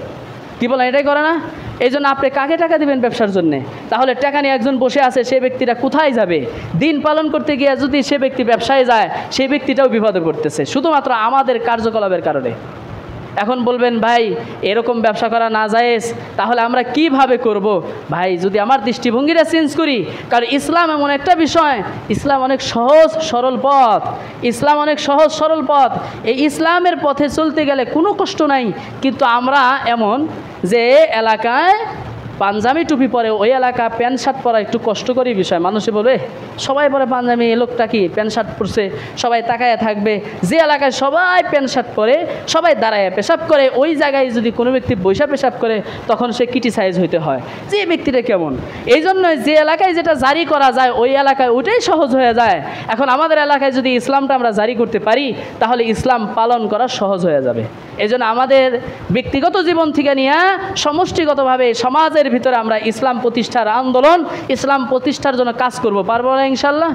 কি বলেন, এটাই করে না? এই জন্য আপনি কাকে টাকা দিবেন ব্যবসার জন্যে? তাহলে টাকা নিয়ে একজন বসে আছে, সে ব্যক্তিটা কোথায় যাবে? দিন পালন করতে গিয়ে যদি সে ব্যক্তি ব্যবসায় যায়, সেই ব্যক্তিটাও বিপদে পড়তেছে শুধুমাত্র আমাদের কার্যকলাপের কারণে। এখন বলবেন ভাই এরকম ব্যবসা করা না জায়েজ, তাহলে আমরা কিভাবে করব? ভাই যদি আমার দৃষ্টিভঙ্গিটা চেঞ্জ করি, কারণ ইসলাম এমন একটা বিষয়, ইসলাম অনেক সহজ সরল পথ, ইসলাম অনেক সহজ সরল পথ। এই ইসলামের পথে চলতে গেলে কোনো কষ্ট নাই। কিন্তু আমরা এমন যে এলাকায় পাঞ্জাবি টুপি পরে, ওই এলাকা প্যান্ট শার্ট পরা একটু কষ্টকরই বিষয়। মানুষে বলবে সবাই পরে পাঞ্জাবি, এ লোকটা কি প্যান্ট শার্ট পরছে, সবাই তাকায় থাকবে। যে এলাকায় সবাই প্যান্ট শার্ট পরে, সবাই দাঁড়ায় পেশাব করে, ওই জায়গায় যদি কোনো ব্যক্তি বৈশা পেশাব করে, তখন সে ক্রিটিসাইজ হইতে হয় যে এই ব্যক্তিটা কেমন। এই জন্যই যে এলাকায় যেটা জারি করা যায় ওই এলাকায় ওইটাই সহজ হয়ে যায়। এখন আমাদের এলাকায় যদি ইসলামটা আমরা জারি করতে পারি, তাহলে ইসলাম পালন করা সহজ হয়ে যাবে। এজন্য আমাদের ব্যক্তিগত জীবন থেকে নিয়ে সমষ্টিগতভাবে সমাজের ভিতরে আমরা ইসলাম প্রতিষ্ঠার আন্দোলন, ইসলাম প্রতিষ্ঠার জন্য কাজ করব, পারবো না ইনশাল্লাহ?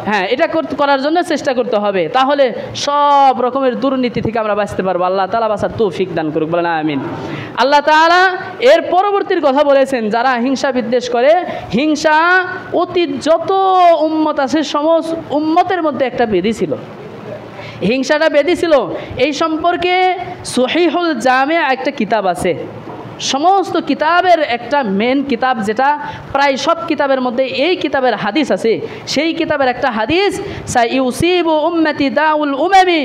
হ্যাঁ, এটা করার জন্য চেষ্টা করতে হবে, তাহলে সব রকমের দুর্নীতি থেকে আমরা বাঁচতে পারবো। আল্লাহ তাআলা বাঁচার তৌফিক দান করুক, বলেন আমিন। আল্লাহ তাআলা এর পরবর্তীর কথা বলেছেন, যারা হিংসা বিদ্বেষ করে, হিংসা অতীত যত উম্মত আছে সমস্ত উম্মতের মধ্যে একটা বেধি ছিল, হিংসাটা বেধি ছিল। এই সম্পর্কে সহিহুল জামে একটা কিতাব আছে, সমস্ত কিতাবের একটা মেন কিতাব, যেটা প্রায় সব কিতাবের মধ্যে এই কিতাবের হাদিস আছে। সেই কিতাবের একটা হাদিস, সাইউসিবু উম্মতি দাউল উমামি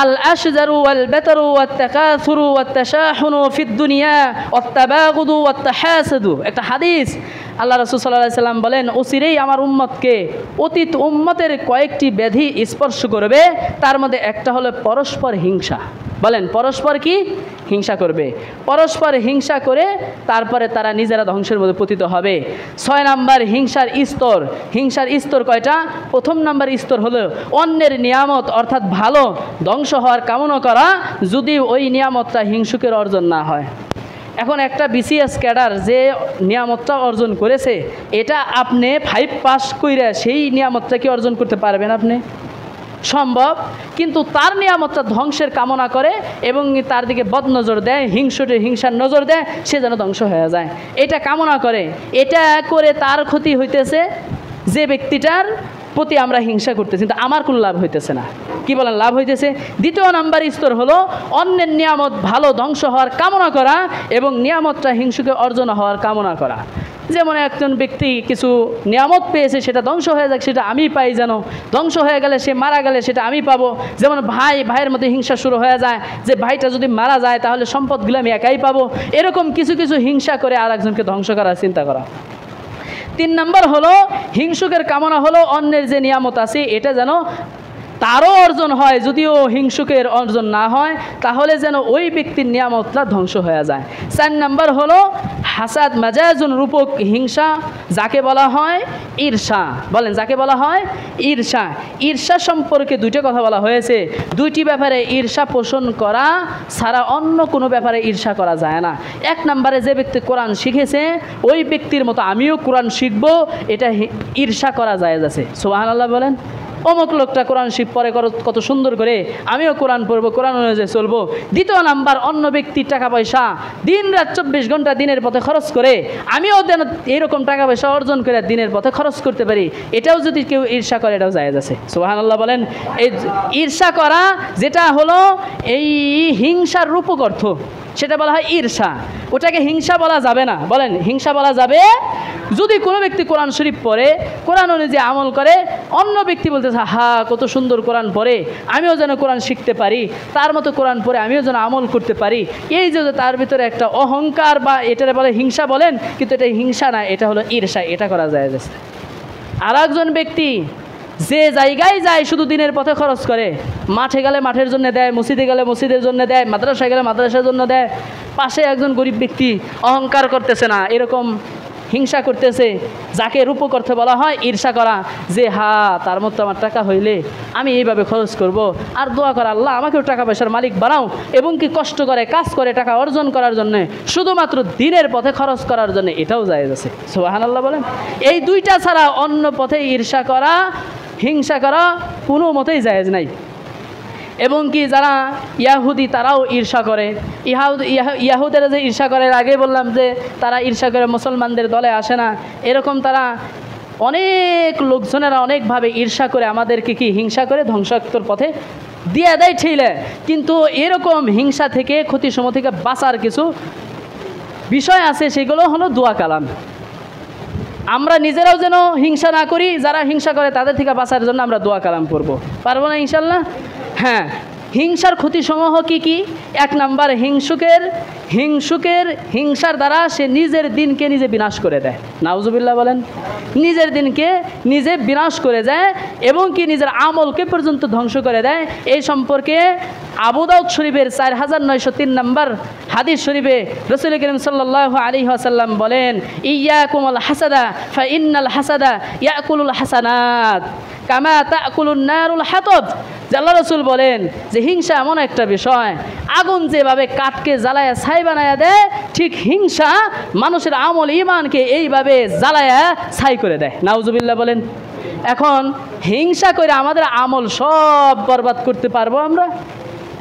আল আশজারু ওয়াল বাতারু ওয়াত তাকাসুরু ওয়াত তাশাহুনু ফিদ দুনিয়া ওয়াত তাবাগুদু ওয়াত তাহাসুদু, একটা হাদিস। আল্লাহ রাসূল সাল্লাল্লাহু আলাইহি সাল্লাম বলেন, অচিরেই আমার উম্মতকে অতীত উম্মতের কয়েকটি ব্যাধি স্পর্শ করবে, তার মধ্যে একটা হলো পরস্পর হিংসা। বলেন, পরস্পর কি হিংসা করবে? পরস্পর হিংসা করে তারপরে তারা নিজেরা ধ্বংসের মধ্যে পতিত হবে। 6 নাম্বার হিংসার স্তর। হিংসার স্তর কয়টা? প্রথম নাম্বার স্তর হলো অন্যের নিয়ামত অর্থাৎ ভালো ধ্বংস হওয়ার কামনা করা, যদি ওই নিয়ামতটা হিংসুকের অর্জন না হয়। এখন একটা বিসিএস ক্যাডার যে নিয়ামতটা অর্জন করেছে, এটা আপনি 5 পাস কইরা সেই নিয়ামতটা কি অর্জন করতে পারবেন? আপনি সম্ভব, কিন্তু তার নিয়ামতটা ধ্বংসের কামনা করে এবং তার দিকে বদনজর দেয়, হিংসার নজর দেয়, সে যেন ধ্বংস হয়ে যায়, এটা কামনা করে। এটা করে তার ক্ষতি হইতেছে, যে ব্যক্তিটার প্রতি আমরা হিংসা করতেছি, কিন্তু আমার কোনো লাভ হইতেছে না। কি বলেন? লাভ হইতেছে। দ্বিতীয় নাম্বার স্তর হলো অন্যের নিয়ামত ভালো ধ্বংস হওয়ার কামনা করা এবং নিয়ামতটা হিংসুকে অর্জন হওয়ার কামনা করা। যেমন একজন ব্যক্তি কিছু নিয়ামত পেয়েছে, সেটা ধ্বংস হয়ে যাক, সেটা আমি পাই, যেন ধ্বংস হয়ে গেলে, সে মারা গেলে সেটা আমি পাবো। যেমন ভাইয়ের মধ্যে হিংসা শুরু হয়ে যায়, যে ভাইটা যদি মারা যায় তাহলে সম্পদগুলো আমি একাই পাবো। এরকম কিছু কিছু হিংসা করে আর একজনকে ধ্বংস করার চিন্তা করা। 3 নাম্বার হলো হিংসুকের কামনা হলো অন্যের যে নিয়ামত আছে এটা যেন তারও অর্জন হয়, যদিও হিংসুকের অর্জন না হয় তাহলে যেন ওই ব্যক্তির নিয়ামতটা ধ্বংস হয়ে যায়। 4 নাম্বার হলো হাসাদ মাজাজুন, রূপক হিংসা, যাকে বলা হয় ঈর্ষা। বলেন, যাকে বলা হয় ঈর্ষা। ঈর্ষা সম্পর্কে 2টা কথা বলা হয়েছে। 2টি ব্যাপারে ঈর্ষা পোষণ করা ছাড়া অন্য কোনো ব্যাপারে ঈর্ষা করা যায় না। 1 নম্বরে যে ব্যক্তি কোরআন শিখেছে ওই ব্যক্তির মতো আমিও কোরআন শিখব, এটা ঈর্ষা করা যায় আছে। সুবহানাল্লাহ বলেন। অমুক লোকটা কোরআন শিখ পরে কত সুন্দর করে, আমিও কোরআন পড়বো, কোরআন অনুযায়ী চলবো। 2 নাম্বার, অন্য ব্যক্তির টাকা পয়সা দিন রাত 24 ঘন্টা দিনের পথে খরচ করে আমিও যেন এইরকম টাকা পয়সা অর্জন করে দিনের পথে খরচ করতে পারি, এটাও যদি কেউ ঈর্ষা করে এটাও জায়েজ আছে। সুবহানাল্লাহ বলেন। এই ঈর্ষা করা যেটা হলো এই হিংসার রূপক অর্থ, সেটা বলা হয় ঈর্ষা। ওটাকে হিংসা বলা যাবে না। বলেন, হিংসা বলা যাবে যদি কোনো ব্যক্তি কোরআন শরীফ পড়ে, কোরআন অনুযায়ী আমল করে, অন্য ব্যক্তি বলতেছে হা কত সুন্দর কোরআন পড়ে, আমিও যেন কোরআন শিখতে পারি, তার মতো কোরআন পড়ে আমিও যেন আমল করতে পারি, এই যে তার ভিতরে একটা অহংকার বা এটারে বলে হিংসা বলেন, কিন্তু এটা হিংসা না, এটা হলো ঈর্ষা, এটা করা যায়। আর একজন ব্যক্তি যে জায়গায় যায় শুধু দিনের পথে খরচ করে, মাঠে গেলে মাঠের জন্য দেয়, মসজিদে গেলে মসজিদের জন্য দেয়, মাদ্রাসায় গেলে মাদ্রাসার জন্য দেয়, পাশে একজন গরিব ব্যক্তি অহংকার করতেছে না, এরকম হিংসা করতেছে, যাকে রূপক অর্থে বলা হয় ঈর্ষা করা। যে তার মতো আমার টাকা হইলে আমি এইভাবে খরচ করব, আর দোয়া করা আল্লাহ আমাকেও টাকা পয়সার মালিক বানাও, এবং কি কষ্ট করে কাজ করে টাকা অর্জন করার জন্য, শুধুমাত্র দিনের পথে খরচ করার জন্য, এটাও জায়েজ আছে। সুবহানাল্লাহ বলেন। এই 2টা ছাড়া অন্য পথে ঈর্ষা করা, হিংসা করা কোনো মতেই জায়েজ নাই। এবং কি যারা ইয়াহুদি তারাও ঈর্ষা করে, ইয়াহুদেরা যে ঈর্ষা করে, আগে বললাম যে তারা ঈর্ষা করে মুসলমানদের দলে আসে না, এরকম তারা অনেক লোকজনেরা অনেকভাবে ঈর্ষা করে আমাদেরকে কি হিংসা করে ধ্বংসাত্মক পথে দিয়ে দেয় ঠেলে। কিন্তু এরকম হিংসা থেকে ক্ষতিসম থেকে বাঁচার কিছু বিষয় আছে, সেগুলো হলো দোয়া কালাম। আমরা নিজেরাও যেন হিংসা না করি, যারা হিংসা করে তাদের থেকে বাঁচার জন্য আমরা দোয়া কালাম করবো, পারবো না ইনশাল্লাহ? হ্যাঁ, হিংসার ক্ষতিসমূহ কি কি? 1 নাম্বার, হিংসার দ্বারা সে নিজের দিনকে নিজে বিনাশ করে দেয়। নাউজুবিল্লাহ বলেন। নিজের দিনকে নিজে বিনাশ করে যায় এবং কি নিজের আমলকে পর্যন্ত ধ্বংস করে দেয়। এই সম্পর্কে আবু দাউদ শরীফের 4903 নম্বর হাদিস শরীফে রাসূল করিম সাল্লাল্লাহু আলাইহি ওয়াসাল্লাম বলেন, ইয়াকুমুল হাসাদা ফা ইন্নাল হাসাদা ইয়াকুলুল হাসানাত কামা তাকুলুন নারুল হাতব যে আল্লাহ রসুল বলেন যে হিংসা এমন একটা বিষয়, আগুন যেভাবে কাঠকে জ্বালায়া ছাই বানায়া দেয়, ঠিক হিংসা মানুষের আমল ইমানকে এইভাবে জ্বালায়া ছাই করে দেয়। নাউজুবিল্লাহ বলেন। এখন হিংসা করে আমাদের আমল সব বরবাদ করতে পারবো আমরা?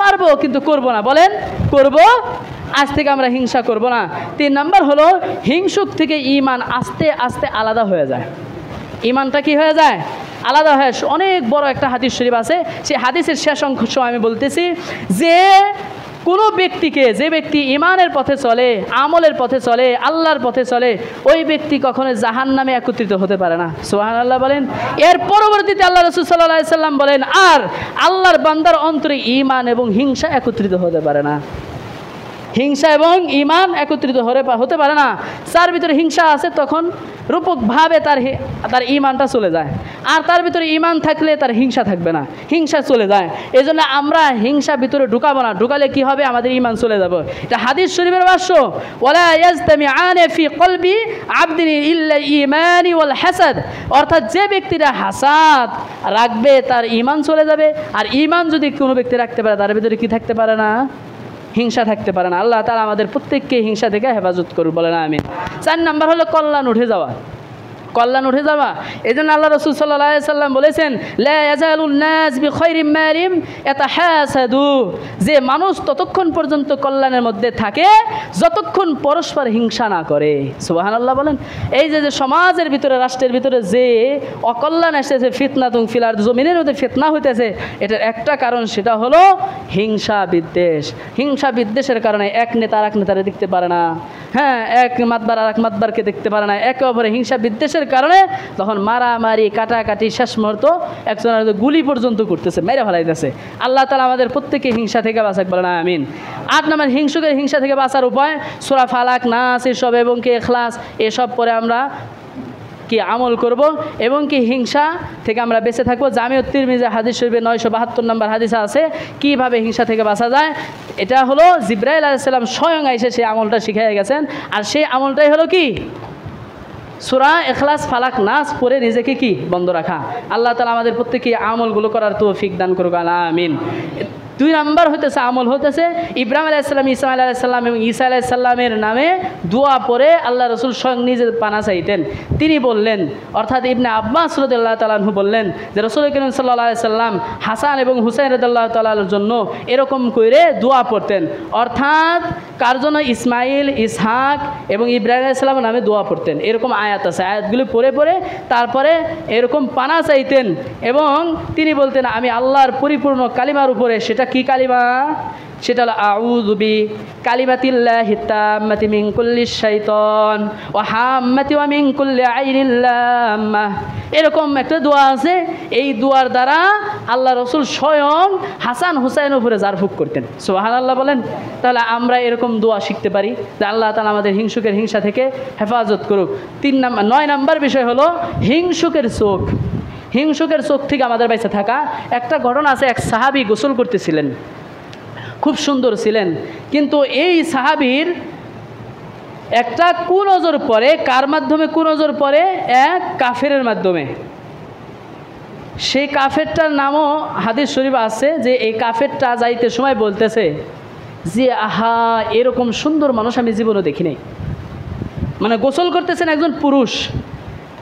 পারবো, কিন্তু করব না। বলেন করব? আজ থেকে আমরা হিংসা করব না। 3 নাম্বার হলো হিংসুক থেকে ঈমান আস্তে আস্তে আলাদা হয়ে যায়। ঈমানটা কি হয়ে যায়? আলাদা হয়। অনেক বড় একটা হাদিস শরীফ আছে, সেই হাদিসের শেষ অংশ আমি বলতেছি যে কোনো ব্যক্তিকে, যে ব্যক্তি ঈমানের পথে চলে, আমলের পথে চলে, আল্লাহর পথে চলে, ওই ব্যক্তি কখনো জাহান্নামে একত্রিত হতে পারে না। সুবহানাল্লাহ বলেন। এর পরবর্তীতে আল্লাহ রাসূল সাল্লাল্লাহু আলাইহি সাল্লাম বলেন, আর আল্লাহর বান্দার অন্তরে ঈমান এবং হিংসা একত্রিত হতে পারে না। হিংসা এবং ঈমান একত্রিত হতে পারে না। যার ভিতরে হিংসা আছে তখন রূপকভাবে তার ঈমানটা চলে যায়, আর তার ভিতরে ঈমান থাকলে তার হিংসা থাকবে না, হিংসা চলে যায়। এই জন্য আমরা হিংসা ভিতরে ঢুকাবো না, ঢুকালে কি হবে? আমাদের ঈমান চলে যাবে। এটা হাদিস শরীফের ভাষ্য, ওয়ালা ইয়াজতামিআন ফি কলবি আবদিন ইল্লা ঈমানি ওয়াল হাসাদ। অর্থাৎ যে ব্যক্তিরা হাসাদ রাখবে তার ঈমান চলে যাবে, আর ঈমান যদি কোনো ব্যক্তি রাখতে পারে তার ভিতরে কি থাকতে পারে না? হিংসা থাকতে পারে না। আল্লাহ তাআলা আমাদের প্রত্যেককে হিংসা থেকে হেফাজত করুন, বলেন আমিন। 4 নাম্বার হলো কল্যাণ উঠে যাওয়া। কল্যাণ উঠে যাওয়া। এই জন্য আল্লাহ রাসূল সাল্লাল্লাহু আলাইহি সাল্লাম বলেছেন, লা ইয়াজালুন নাস বিখাইরিম মারিম ইয়াতাহাসাদু, যে মানুষ ততক্ষণ পর্যন্ত কল্যাণের মধ্যে থাকে যতক্ষণ পরস্পর হিংসা না করে। সুবহানাল্লাহ বলেন। এই যে সমাজের ভিতরে, রাষ্ট্রের ভিতরে যে অকল্যাণ এসেছে, ফিতনাতুন ফিল আরদ, জমিনের মধ্যে ফিতনা হইতেছে, এটার একটা কারণ, সেটা হলো হিংসা বিদ্বেষ। হিংসা বিদ্বেষের কারণে এক নেতা আর এক নেতারে দেখতে পারে না, হ্যাঁ, এক মাতবার আর এক মাতবারকে দেখতে পারে না, একে অপরে হিংসা বিদ্বেষের কারণে তখন মারামারি, কাটাকাটি, শেষ মুহূর্ত একজনের গুলি পর্যন্ত করতেছে, মেরে ফেলাইতেছে। আল্লাহ তাআলা আমাদের প্রত্যেককে হিংসা থেকে বাঁচাক, বলেন আমিন। 8 নম্বর হিংসুকের হিংসা থেকে বাঁচার উপায়, সূরা ফালাক, নাস এসব এবং কি ইখলাস এসব পরে আমরা কি আমল করব এবং কি হিংসা থেকে আমরা বেঁচে থাকবো। জামিউত তিরমিজি হাদিস শরীফে 972 নম্বর হাদিসে আছে কিভাবে হিংসা থেকে বাঁচা যায়। এটা হলো জিবরাইল আলাইহিস সালাম স্বয়ং এসে সেই আমলটা শিখিয়ে গেছেন, আর সেই আমলটাই হলো কি? সূরা ইখলাস, ফালাক, নাস পড়ে নিজেকে কি বন্ধ রাখা। আল্লাহ তাআলা আমাদের প্রত্যেককে আমলগুলো করার তৌফিক দান করুক, আমিন। 2 নাম্বার হতেছে আমল হতেছে ইব্রাহিম আলাইহিস সালাম, ইসমাঈল আলাইহিস সালাম এবং ঈসা আলাইহিস সালামের নামে দোয়া পড়ে আল্লাহ রাসূল স্বয়ং নিজে পানা চাইতেন। তিনি বললেন, অর্থাৎ ইবনে আব্বাস রাদিয়াল্লাহু তাআলা আনহু বললেন যে রাসূল করিম সাল্লাল্লাহু আলাইহি সাল্লাম হাসান এবং হুসাইন রাদিয়াল্লাহু তাআলার জন্য এরকম করে দোয়া পড়তেন। অর্থাৎ কার জন্য? ইসমাইল, ইসহাক এবং ইব্রাহিম আলাইহিস সালামের নামে দোয়া পড়তেন। এরকম আয়াত আছে, আয়াতগুলি পড়ে পড়ে তারপরে এরকম পানা চাইতেন এবং তিনি বলতেন, আমি আল্লাহর পরিপূর্ণ কালিমার উপরে, সেটা কি কালিমা? সেটা হলো আউযু বি কালিমাতিল্লাহি তাম্মাতি মিন কুল্লি শাইতান ওয়া হাম্মাতি ওয়া মিন কুল্লি আইনিল লাম্মা। এরকম একটা দোয়া আছে। এই দোয়ার দ্বারা আল্লাহ রাসূল স্বয়ং হাসান হুসাইনের উপরে জারফুক করতেন। সুবহানাল্লাহ বলেন। তাহলে আমরা এরকম দোয়া শিখতে পারি যে আল্লাহ তাআলা আমাদের হিংসুকের হিংসা থেকে হেফাজত করুক। 9 নাম্বার বিষয় হলো হিংসুকের চোখ। হিংসুকের চোখ থেকে আমাদের বেঁচে থাকা। একটা ঘটনা আছে, এক সাহাবী গোসল করতেছিলেন, খুব সুন্দর ছিলেন, কিন্তু এই সাহাবীর একটা কুনজর পড়ে। কার মাধ্যমে কুনজর পড়ে? এক কাফেরের মাধ্যমে। সেই কাফেরটার নামও হাদিস শরীফ আছে যে এই কাফেরটা যাইতে সময় বলতেছে যে আহা, এরকম সুন্দর মানুষ আমি জীবনে দেখি নাই। মানে গোসল করতেছেন একজন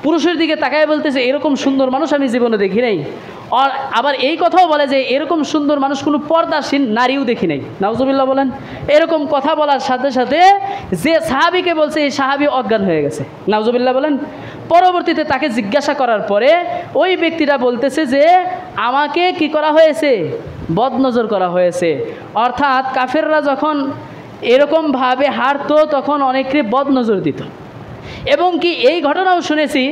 পুরুষের দিকে তাকায় বলতেছে এরকম সুন্দর মানুষ আমি জীবনে দেখি নাই। আর আবার এই কথাও বলে যে এরকম সুন্দর মানুষ কোনো পর্দাসীন নারীও দেখি নাই। নাউজুবিল্লাহ বলেন। এরকম কথা বলার সাথে সাথে যে সাহাবীকে বলছে এই সাহাবী অজ্ঞান হয়ে গেছে। নাউজুবিল্লাহ বলেন। পরবর্তীতে তাকে জিজ্ঞাসা করার পরে ওই ব্যক্তিটা বলতেছে যে আমাকে কি করা হয়েছে? বদনজর করা হয়েছে। অর্থাৎ কাফেররা যখন এরকমভাবে হারতো তখন অনেকে বদনজর দিত। এবং কি এই ঘটনাও শুনেছি,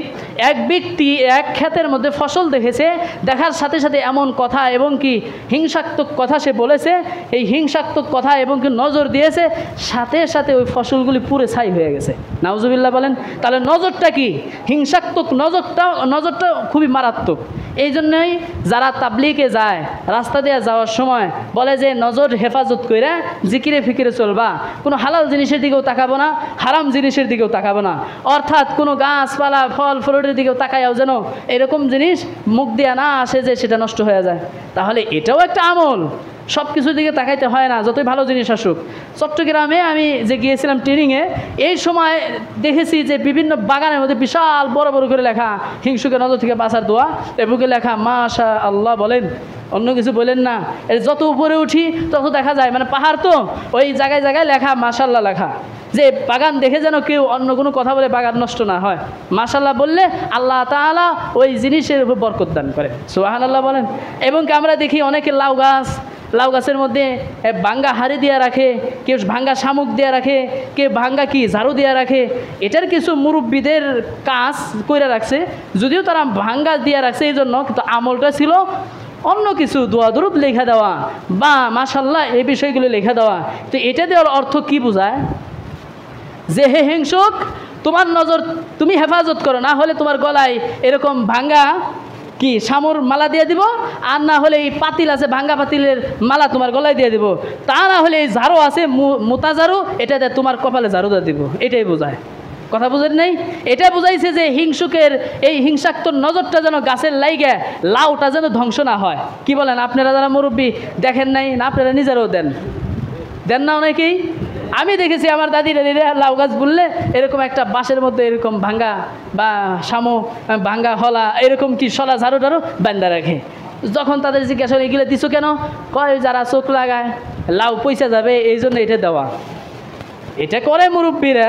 এক ব্যক্তি এক ক্ষেতের মধ্যে ফসল দেখেছে, দেখার সাথে সাথে এমন কথা এবং কি হিংসাত্মক কথা সে বলেছে, এই হিংসাত্মক কথা এবং কি নজর দিয়েছে, সাথে সাথে ওই ফসলগুলি পুরে ছাই হয়ে গেছে। নাউজুবিল্লাহ বলেন। তাহলে নজরটা কি? হিংসাত্মক নজরটা খুবই মারাত্মক। এই জন্যই যারা তাবলিগে যায়, রাস্তা দিয়ে যাওয়ার সময় বলে যে নজর হেফাজত করে জিকিরে ফিকিরে চলবা, কোনো হালাল জিনিসের দিকেও তাকাবো না, হারাম জিনিসের দিকেও তাকাবো না। অর্থাৎ কোনো গাছপালা, ফল ফ্রুট সিগারেটের দিকেও তাকায়াও যেন এরকম জিনিস মুখ দিয়ে না আসে যে সেটা নষ্ট হয়ে যায়। তাহলে এটাও একটা আমল, সব কিছুর দিকে তাকাইতে হয় না, যতই ভালো জিনিস আসুক। চট্টগ্রামে আমি যে গিয়েছিলাম ট্রেনিংয়ে, এই সময় দেখেছি যে বিভিন্ন বাগানের মধ্যে বিশাল বড় বড় করে লেখা হিংসুকের নজর থেকে বাঁচার দোয়া, বুকে লেখা মাশা আল্লাহ বলেন, অন্য কিছু বলেন না। এর যত উপরে উঠি তত দেখা যায়, মানে পাহাড় তো, ওই জায়গায় জায়গায় লেখা মাশাল্লাহ লেখা, যে বাগান দেখে যেন কেউ অন্য কোনো কথা বলে বাগান নষ্ট না হয়। মাশাল্লাহ বললে আল্লাহ তাআলা ওই জিনিসের উপর বরকত দান করে, সুবহানাল্লাহ বলেন। এবং আমরা দেখি অনেকে লাউ গাছের মধ্যে ভাঙ্গা হাড়ি দিয়ে রাখে, কেউ ভাঙ্গা শামুক দিয়ে রাখে, কেউ ভাঙ্গা কি ঝাড়ু দিয়ে রাখে। এটার কিছু মুরব্বীদের কাজ করে রাখছে, যদিও তারা ভাঙ্গা দিয়ে রাখছে এই জন্য, কিন্তু আমলটা ছিল অন্য কিছু, দোয়া দরুদ লেখা দেওয়া বা মাশাল্লাহ এই বিষয়গুলো লেখা দেওয়া। তো এটা দেওয়ার অর্থ কি বোঝায়? যে হে হিংসুক, তোমার নজর তুমি হেফাজত করো, না হলে তোমার গলায় এরকম ভাঙ্গা কি শামুর মালা দিয়ে দিব, আর না হলে এই পাতিল আছে ভাঙ্গা পাতিলের মালা তোমার গলায় দিয়ে দিব, তা না হলে এই ঝাড়ু আছে মোতা ঝাড়ু, এটা দিয়ে তোমার কপালে ঝাড়ু দিয়ে দিব। এটাই বোঝায়, কথা বুঝেন নাই? এটা বুঝাইছে যে হিংসুকের এই হিংসাক্ত নজরটা যেন গাছের লাইগে লাউটা যেন ধ্বংস না হয়। কি বলেন আপনারা যারা মুরব্বী দেখেন নাই না? আপনারা নিজেরাও দেন না অনেকেই? আমি দেখেছি আমার দাদিরা লাউ গাছ বললে এরকম একটা বাঁশের মধ্যে এরকম ভাঙ্গা বা শামু ভাঙ্গা হলা এরকম কি শলা ঝাড়ু টাড়ু বান্ধা রাখে। যখন তাদের জিজ্ঞাসা এগুলো দিছো কেন, কয় যারা চোখ লাগায় লাউ পয়সা যাবে এই জন্য এটা দেওয়া। এটা করে মুরব্বীরা,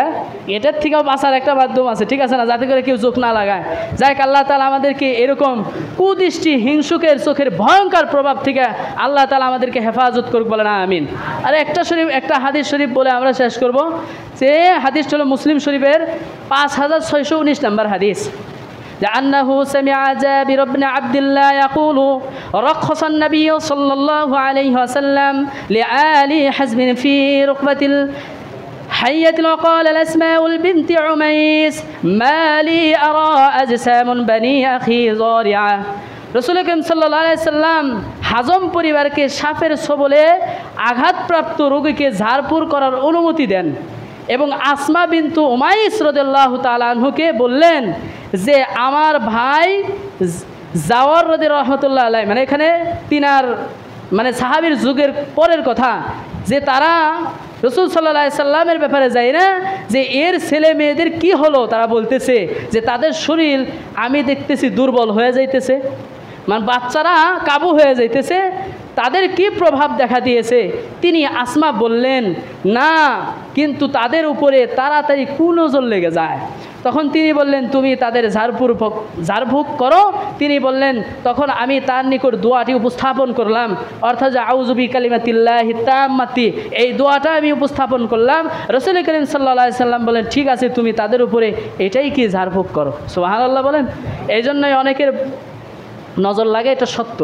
এটার থেকেও বাঁচার একটা মাধ্যম আছে, ঠিক আছে না? যাতে করে কেউ চোখ না লাগায়। যাই আল্লাহ তাআলা আমাদেরকে এরকম কুদৃষ্টি হিংসুকের চোখের ভয়ঙ্কর প্রভাব থেকে আল্লাহ তাআলা আমাদেরকে হেফাজত করুক, বলে না আমিন। আর একটা হাদিস শরীফ বলে আমরা শেষ করব, যে হাদিস হলো মুসলিম শরীফের 5619 নম্বর হাদিস। أنه سمع جابر بن عبد الله يقول رخص النبي صلى الله عليه وسلم لآل حزم في ركبة حية وقال الأسماء البنت عميس ما لي أرى أجسام بني أخي ضارعة। রসুল করিম সাল্লাল্লাহু আলাইহি সাল্লাম হাজম পরিবারকে সাপের ছোবলে আঘাতপ্রাপ্ত রোগীকে ঝাড়ফুঁক করার অনুমতি দেন এবং আসমা বিনতু উমাইস রাদিয়াল্লাহু তাআলা আনহুকে বললেন যে আমার ভাই জাওয়ার রাদিয়াল্লাহু রাহমাতুল্লাহ আলাইহি, মানে এখানে তিনার মানে সাহাবীর যুগের পরের কথা, যে তারা রসুল সাল্লাল্লাহু আলাইহি সাল্লামের ব্যাপারে যায় না যে এর ছেলে মেয়েদের কি হলো, তারা বলতেছে যে তাদের শরীর আমি দেখতেছি দুর্বল হয়ে যাইতেছে, মানে বাচ্চারা কাবু হয়ে যাইতেছে, তাদের কি প্রভাব দেখা দিয়েছে। তিনি আসমা বললেন না, কিন্তু তাদের উপরে তাড়াতাড়ি কুনজর লেগে যায়। তখন তিনি বললেন তুমি তাদের ঝাড়ফুঁক করো। তিনি বললেন তখন আমি তার নিকট দোয়াটি উপস্থাপন করলাম, অর্থাৎ যে আউযু বিকালিমাতিল্লাহি তাম্মাতি, এই দোয়াটা আমি উপস্থাপন করলাম। রাসূল করিম সাল্লাল্লাহু আলাইহি সাল্লাম বলেন ঠিক আছে তুমি তাদের উপরে এটাই কি ঝাড়ফুঁক করো। সুবহানাল্লাহ বলেন। এই জন্যই অনেকের নজর লাগে, এটা সত্য।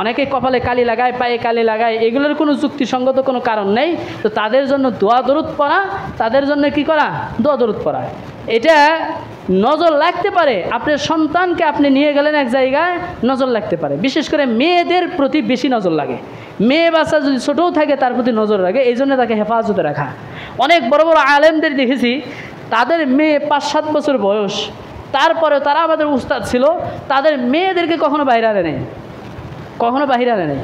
অনেকে কপালে কালি লাগায়, পায়ে কালি লাগায়, এগুলোর কোনো যুক্তিসঙ্গত কোনো কারণ নেই। তো তাদের জন্য দোয়া দরুদ পড়া, তাদের জন্য কি করা, দোয়া দরুদ পড়া, এটা নজর লাগতে পারে। আপনার সন্তানকে আপনি নিয়ে গেলেন এক জায়গায়, নজর লাগতে পারে। বিশেষ করে মেয়েদের প্রতি বেশি নজর লাগে। মেয়ে বাচ্চা যদি ছোটও থাকে তার প্রতি নজর লাগে, এই জন্য তাকে হেফাজতে রাখা। অনেক বড় বড় আলেমদের দেখেছি তাদের মেয়ে 5-7 বছর বয়স, তারপরেও তারা আমাদের উস্তাদ ছিল, তাদের মেয়েদেরকে কখনো বাইরে আনে নেই,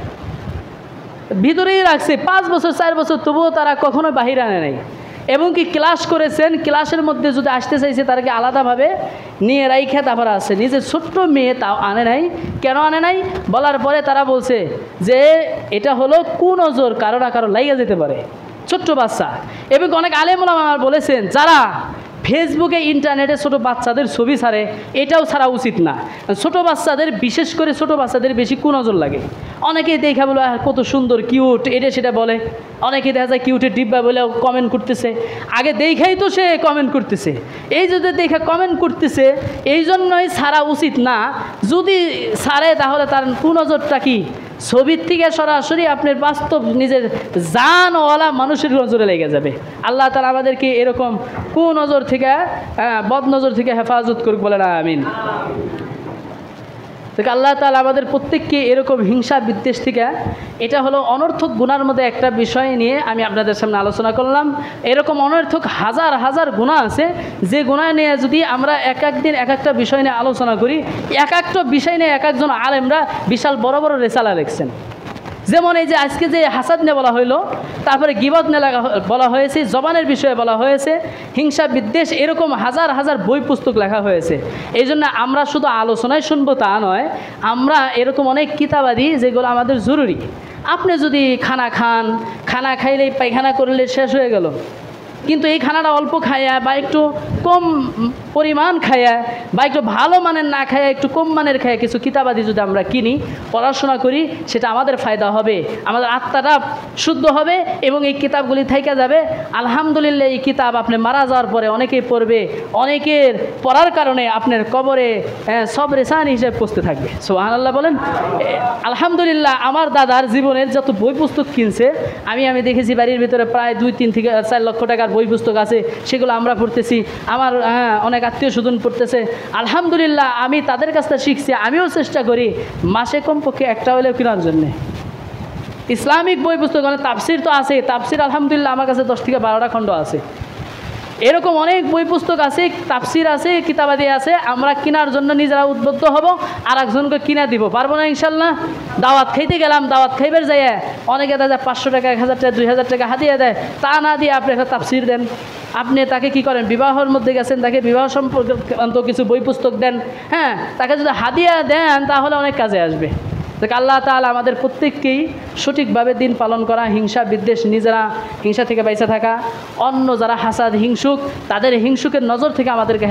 ভিতরেই রাখছে 5 বছর 4 বছর, তবুও তারা কখনো বাহিরে আনে নাই। এবং কি ক্লাস করেছেন, ক্লাসের মধ্যে যদি আসতে চাইছে তাদেরকে আলাদাভাবে নিয়ে রাইখে তারপর আসছে। নিজের ছোট্ট মেয়ে তাও আনে নাই। কেন আনে নাই বলার পরে তারা বলছে যে এটা হলো কুনজর, কারো না কারো লাইগা যেতে পারে, ছোট্ট বাচ্চা। এবং অনেক আলেম ওলামা বলেছেন যারা ফেসবুকে ইন্টারনেটে ছোটো বাচ্চাদের ছবি ছাড়ে, এটাও ছাড়া উচিত না। ছোটো বাচ্চাদের, বিশেষ করে ছোটো বাচ্চাদের বেশি কুনজর লাগে। অনেকেই দেখা বলে কত সুন্দর কিউট, এটা সেটা বলে। অনেকে দেখা যায় কিউটের ডিব্বা বলে কমেন্ট করতেছে, আগে দেখাই তো সে কমেন্ট করতেছে। এই যদি দেখে কমেন্ট করতেছে, এই জন্যই ছাড়া উচিত না। যদি ছাড়ে তাহলে তার কুনজরটা কি ছবির থেকে সরাসরি আপনার বাস্তব নিজের জানওয়ালা মানুষের নজরে লেগে যাবে। আল্লাহ তাআলা আমাদেরকে এরকম কুনজর থেকে, বদনজর থেকে হেফাজত করুক, বলে না আমিন। তো আল্লাহ তাআলা আমাদের প্রত্যেককে এরকম হিংসা বিদ্বেষ থেকে, এটা হলো অনর্থক গুনার মধ্যে একটা বিষয় নিয়ে আমি আপনাদের সামনে আলোচনা করলাম। এরকম অনর্থক হাজার হাজার গুনাহ আছে, যে গুনাহ নিয়ে যদি আমরা এক একদিন এক একটা বিষয় নিয়ে আলোচনা করি, এক একটা বিষয় নিয়ে এক একজন আলেমরা বিশাল বড় বড় রেসালা লিখছেন। যেমন এই যে আজকে যে হাসাদ নিয়ে বলা হইলো, তারপরে গীবত নিয়ে বলা হয়েছে, জবানের বিষয়ে বলা হয়েছে, হিংসা বিদ্বেষ, এরকম হাজার হাজার বই পুস্তক লেখা হয়েছে। এই জন্য আমরা শুধু আলোচনায় শুনবো তা নয়, আমরা এরকম অনেক কিতাবাদি যেগুলো আমাদের জরুরি। আপনি যদি খানা খান, খানা খাইলেই পায়খানা করলে শেষ হয়ে গেল, কিন্তু এই খানাটা অল্প খাইয়া বা একটু কম পরিমাণ খাইয়া বা একটু ভালো মানের না খাইয়া একটু কম মানের খাইয়া কিছু কিতাবাদি যদি আমরা কিনি, পড়াশোনা করি, সেটা আমাদের ফায়দা হবে, আমাদের আত্মাটা শুদ্ধ হবে এবং এই কিতাবগুলি থেকে যাবে। আলহামদুলিল্লাহ, এই কিতাব আপনি মারা যাওয়ার পরে অনেকেই পড়বে, অনেকের পড়ার কারণে আপনার কবরে সব রেসানি হিসেবে পৌঁছতে থাকবে। সুবহানাল্লাহ বলেন। আলহামদুলিল্লাহ, আমার দাদার জীবনের যত বই পুস্তক কিনছে আমি দেখেছি বাড়ির ভিতরে প্রায় 2-3 থেকে 4 লক্ষ টাকার বই পুস্তক আছে, সেগুলো আমরা পড়তেছি, আমার অনেক আত্মীয় স্বজন পড়তেছে। আলহামদুলিল্লাহ, আমি তাদের কাছ থেকে শিখছি, আমিও চেষ্টা করি মাসে কমপক্ষে একটা হলেও কেনার জন্যে। ইসলামিক বই পুস্তক, মানে তাফসির তো আছে, তাফসির আলহামদুলিল্লাহ আমার কাছে 10 থেকে 12টা খণ্ড আছে। এরকম অনেক বই পুস্তক আছে, তাফসির আছে, কিতাবাদি আছে, আমরা কেনার জন্য নিজেরা উদ্বুদ্ধ হব, আর একজনকে কিনা দিব, পারবো না ইনশাল্লাহ। দাওয়াত খাইতে গেলাম, দাওয়াত খাইবার যাইয়া অনেকে দাদা 500 টাকা, 1000 টাকা, 2000 টাকা হাতিয়ে দেয়, তা না দিয়ে আপনি একটা তাফসির দেন। আপনি তাকে কি করেন, বিবাহের মধ্যে গেছেন, তাকে বিবাহ সম্পর্কিত কিছু বই পুস্তক দেন, হ্যাঁ, তাকে যদি হাদিয়া দেন তাহলে অনেক কাজে আসবে। তো আল্লাহ তাআলা আমাদের প্রত্যেককেই সঠিকভাবে দিন পালন করা, হিংসা বিদ্বেষ, নিজেরা হিংসা থেকে বেঁচে থাকা, অন্য যারা হাসাদ হিংসুক তাদের হিংসুকের নজর থেকে আমাদেরকে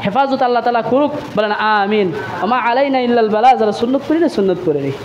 হেফাজত আল্লাহ তাআলা করুক। বলেন আমিন। ওমা আলাইনা ইল্লাল বালাগ। যারা সুন্নত করি না সুন্নত করে নিই।